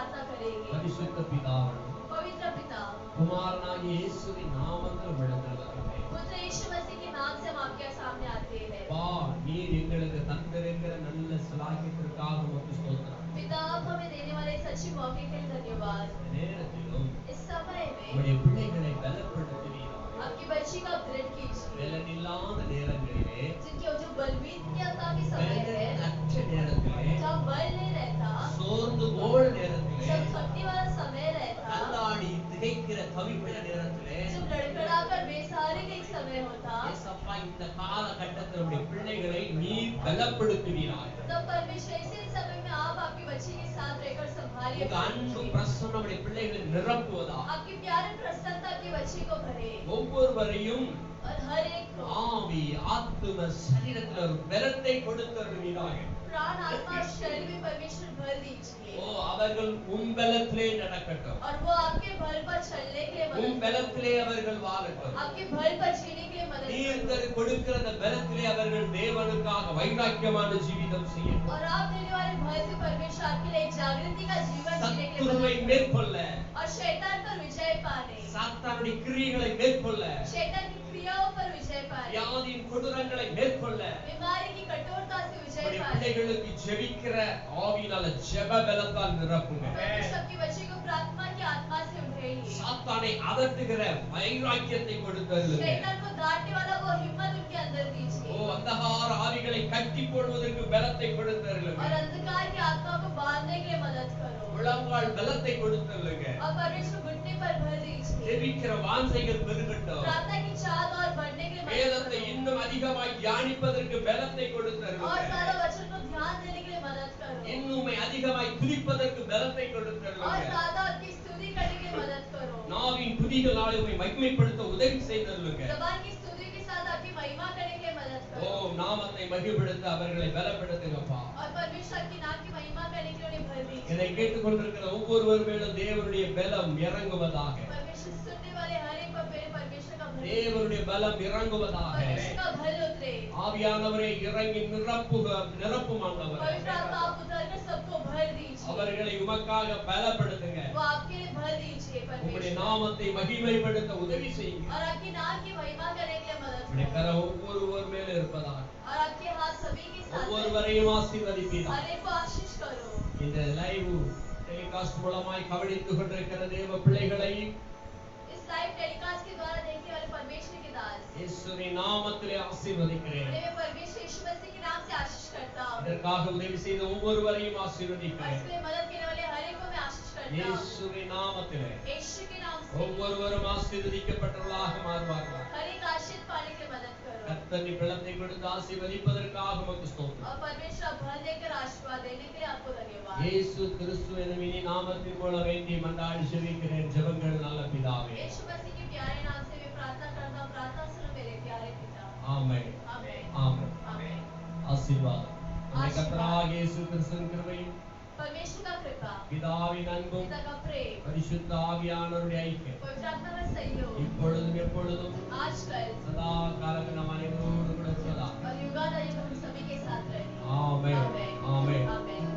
Speaker 2: प्रार्थना करेंगे।
Speaker 1: ಪರಿಶುದ್ಧ ಪಿತಾವನ್ನು
Speaker 2: पवित्र पिता,
Speaker 1: ಕುಮಾರನಾಗಿ ಯೇಸುವಿನ ನಾಮத்தில் விடுதலை வருகிறேன்.
Speaker 2: पुत्र यीशु मसीह के नाम से हम आपके सामने आते हैं।
Speaker 1: அப்பா நீர் எங்களுக்கு தந்திருக்கிற நல்ல சலாகியத்திற்காக உமக்கு ஸ்தோத்திரம்.
Speaker 2: पिता, आप हमें देने वाले इस अच्छे मौके के लिए धन्यवाद।
Speaker 1: இந்த நேரத்திலும்
Speaker 2: इस समय में
Speaker 1: உம்முடைய பிள்ளைகளை பலப்படுத்துவீராக.
Speaker 2: आपकी बच्ची का दृढ़ कीजिए,
Speaker 1: பலனில்லாத நேரங்களிலே
Speaker 2: जिनके जो बलवीनता के समय है,
Speaker 1: பலனற்ற நேரத்திலே
Speaker 2: जब बल नहीं रहता,
Speaker 1: சோர்ந்து போன நேரத்திலே
Speaker 2: जब थकने वाला समय रहता,
Speaker 1: தள்ளாடி திகைக்கிற தவிக்கிற நேரத்திலே
Speaker 2: जब लड़खड़ाकर बेसहारे का एक समय होता,
Speaker 1: ஏசப்பா இந்த காலகட்டத்தில் உம்முடைய பிள்ளைகளை நீர் பலப்படுத்துவீராக.
Speaker 2: तब परमेश्वर ऐसे समय में आप आपकी बच्ची के साथ रहकर संभालिए।
Speaker 1: உங்க அன்பு பிரசன்னம் நம்முடைய பிள்ளைகளை நிரப்புவதாக.
Speaker 2: आपकी प्यारे प्रसन्नता की बच्ची को भरे
Speaker 1: ஒவ்வொருவரையும்
Speaker 2: और हर एक को
Speaker 1: ஆவி ஆத்தும சரீரத்தில் ஒரு பலத்தை கொடுத்தருவீராக.
Speaker 2: प्राण आत्मा और शरीर में परमेश्वर भर दीजिए,
Speaker 1: ஓ அவர்கள் உம் பலத்திலே நடக்கட்டும்.
Speaker 2: और वो आपके बल पर चलने के लिए
Speaker 1: உம்
Speaker 2: मदद,
Speaker 1: பலத்திலே அவர்கள் வாழட்டும்.
Speaker 2: आपके बल पर जीने के लिए मदद
Speaker 1: நீர்
Speaker 2: करो।
Speaker 1: கொடுக்கிற அந்த பலத்திலே அவர்கள் தேவனுக்காக வைராக்கியமான ஜீவிதம் செய்யட்டும்.
Speaker 2: और आप देने वाले भय से परमेश्वर आपके लिए एक जागृति का जीवन जीने के लिए
Speaker 1: சத்துருவை
Speaker 2: मदद करो।
Speaker 1: மேற்கொள்ள
Speaker 2: और शैतान पर विजय पाने,
Speaker 1: சாத்தானுடைய கிரியைகளை மேற்கொள்ள
Speaker 2: शैतान की क्रियाओं पर विजय पाने,
Speaker 1: வியாதியின் கொடூரங்களை மேற்கொள்ள
Speaker 2: बीमारी की कठोरता से विजय
Speaker 1: நம்முடைய
Speaker 2: पाने।
Speaker 1: பிள்ளைகளுக்கு ஜெபிக்கிற ஆவியினால ஜெப பலத்தால் நிரப்புங்க.
Speaker 2: परमेश्वर की बच्ची को प्रार्थना की आत्मा से उठेलिए,
Speaker 1: சாத்தானை அதட்டுகிற வைராக்கியத்தை கொடுத்தருளுங்க.
Speaker 2: शैतान को डांटने वाला वो हिम्मत उनके अंदर
Speaker 1: ஓ
Speaker 2: दीजिए,
Speaker 1: அந்தகார ஆவிகளை கட்டி போடுவதற்கு பலத்தை கொடுத்தருளுங்க.
Speaker 2: और अंधकार की आत्मा को बांधने के लिए मदद करो,
Speaker 1: முழங்கால் பலத்தை கொடுத்தருளுங்க.
Speaker 2: और परमेश्वर घुटने पर भर दीजिए।
Speaker 1: ஜெபிக்கிற வாஞ்சைகள் பெருகட்டும்.
Speaker 2: प्रार्थना की चाहत और बढ़ने के लिए मदद
Speaker 1: வேதத்தை
Speaker 2: करो,
Speaker 1: இன்னும் அதிகமாய் தியானிப்பதற்கு பலத்தை
Speaker 2: और
Speaker 1: கொடுத்தருளுங்க.
Speaker 2: सारा वचन को ध्यान देने के लिए मदद करो,
Speaker 1: இன்னுமே அதிகமாய் துதிப்பதற்கு பலத்தை
Speaker 2: और
Speaker 1: கொடுத்தருளுங்க.
Speaker 2: ज्यादा आपकी स्तुति करने के लिए मदद करो।
Speaker 1: நாவின் துதிகளால் உம்மை மகிமைப்படுத்த உதவி செய்தருளுங்க.
Speaker 2: जबान की स्तुति के साथ आपकी महिमा करने के लिए मदद
Speaker 1: ஓ
Speaker 2: करो,
Speaker 1: நாமத்தை மகிமைப்படுத்த அவர்களை பலப்படுத்துங்கப்பா.
Speaker 2: और परमेश्वर की नाम की महिमा करने के लिए उन्हें भर दीजिए।
Speaker 1: இதை கேட்டுக்கொண்டிருக்கிற ஒவ்வொருவர் மேலும் தேவனுடைய பலம் இறங்குவதாக.
Speaker 2: परमेश्वर सुनने वाले हर एक पर मेरे परमेश्वर का भर,
Speaker 1: தேவனுடைய பலம் இறங்குவதாக.
Speaker 2: परमेश्वर का भल उतरे,
Speaker 1: ஆவியானவரே இறங்கி நிரப்பும் ஆண்டவரே.
Speaker 2: पवित्र आत्मा आप उतर कर सबको भर दीजिए,
Speaker 1: அவர்களை உமக்காக பலப்படுத்துங்க.
Speaker 2: वो आपके लिए भर दीजिए
Speaker 1: உம்முடைய
Speaker 2: परमेश्वर,
Speaker 1: நாமத்தை மகிமைப்படுத்த உதவி செய்யுங்க.
Speaker 2: और आपके नाम की महिमा करने के लिए मदद
Speaker 1: உம்முடைய
Speaker 2: करो,
Speaker 1: கரம் ஒவ்வொருவர் மேலும் இருப்பதாக.
Speaker 2: और आपके हाथ सभी के साथ है।
Speaker 1: ஒவ்வொருவரையும் ஆசீர்வதிப்பீராக.
Speaker 2: हर एक को आशीष करो।
Speaker 1: இந்த லைவ் டெலிகாஸ்ட் மூலமாய் கவனித்துக் கொண்டிருக்கிற தேவ பிள்ளைகளை
Speaker 2: इस लाइव टेलीकास्ट के द्वारा देखने वाले परमेश्वर के दास,
Speaker 1: இயேசுவின் நாமத்திலே ஆசீர்வதிக்கிறேன்.
Speaker 2: उन्हें मैं परमेश्वर यीशु मसीह के नाम से आशीष करता हूँ,
Speaker 1: இதற்காக உதவி செய்த ஒவ்வொருவரையும்
Speaker 2: और
Speaker 1: ஆசீர்வதிக்கிறேன்.
Speaker 2: इसमें मदद करने वाले हर एक को मैं आशीष करता हूँ,
Speaker 1: இயேசுவின் நாமத்திலே
Speaker 2: यीशु के नाम से
Speaker 1: ஒவ்வொருவரும் ஆசீர்வதிக்கப்பட்டவர்களாக மாறுவார்கள்.
Speaker 2: हर एक आशीष पाने के लिए मदद करो,
Speaker 1: கர்த்தர் பலத்தை கொடுத்து ஆசீர்வதிப்பதற்காக உமக்கு ஸ்தோத்திரம்.
Speaker 2: और परमेश्वर भर देकर आशीर्वाद देने के लिए आपको धन्यवाद।
Speaker 1: இயேசு கிறிஸ்து எனும் இனி நாமத்தின் மூலம் வேண்டி மன்றாடி ஜெபிக்கிறேன். ஜெபங்கள் நல்ல பிதாவே.
Speaker 2: यीशु मसीह के प्यारे नाम से मैं प्रार्थना करता हूँ, प्रार्थना सुनो मेरे प्यारे पिता।
Speaker 1: ஆமென்.
Speaker 2: आमीन,
Speaker 1: ஆமென்.
Speaker 2: आमीन।
Speaker 1: ஆசீர்வாதம். நம்முடைய கர்த்தராகிய இயேசு கிறிஸ்துவின் கிருபையும்
Speaker 2: परमेश्वर का कृपा,
Speaker 1: பிதாவின் அன்பும்
Speaker 2: पिता का प्रेम,
Speaker 1: பரிசுத்த ஆவியானவருடைய ஐக்கியம்
Speaker 2: पवित्र आत्मा का सहयोग
Speaker 1: இப்பொழுதும் எப்பொழுதும்
Speaker 2: आजकल
Speaker 1: சதா காலம் நம் அனைவரோடு கூட இருப்பதாக.
Speaker 2: और युगानुयुग हम सभी के साथ रहे।
Speaker 1: ஆமென்.
Speaker 2: आमीन,
Speaker 1: ஆமென்.
Speaker 2: आमीन।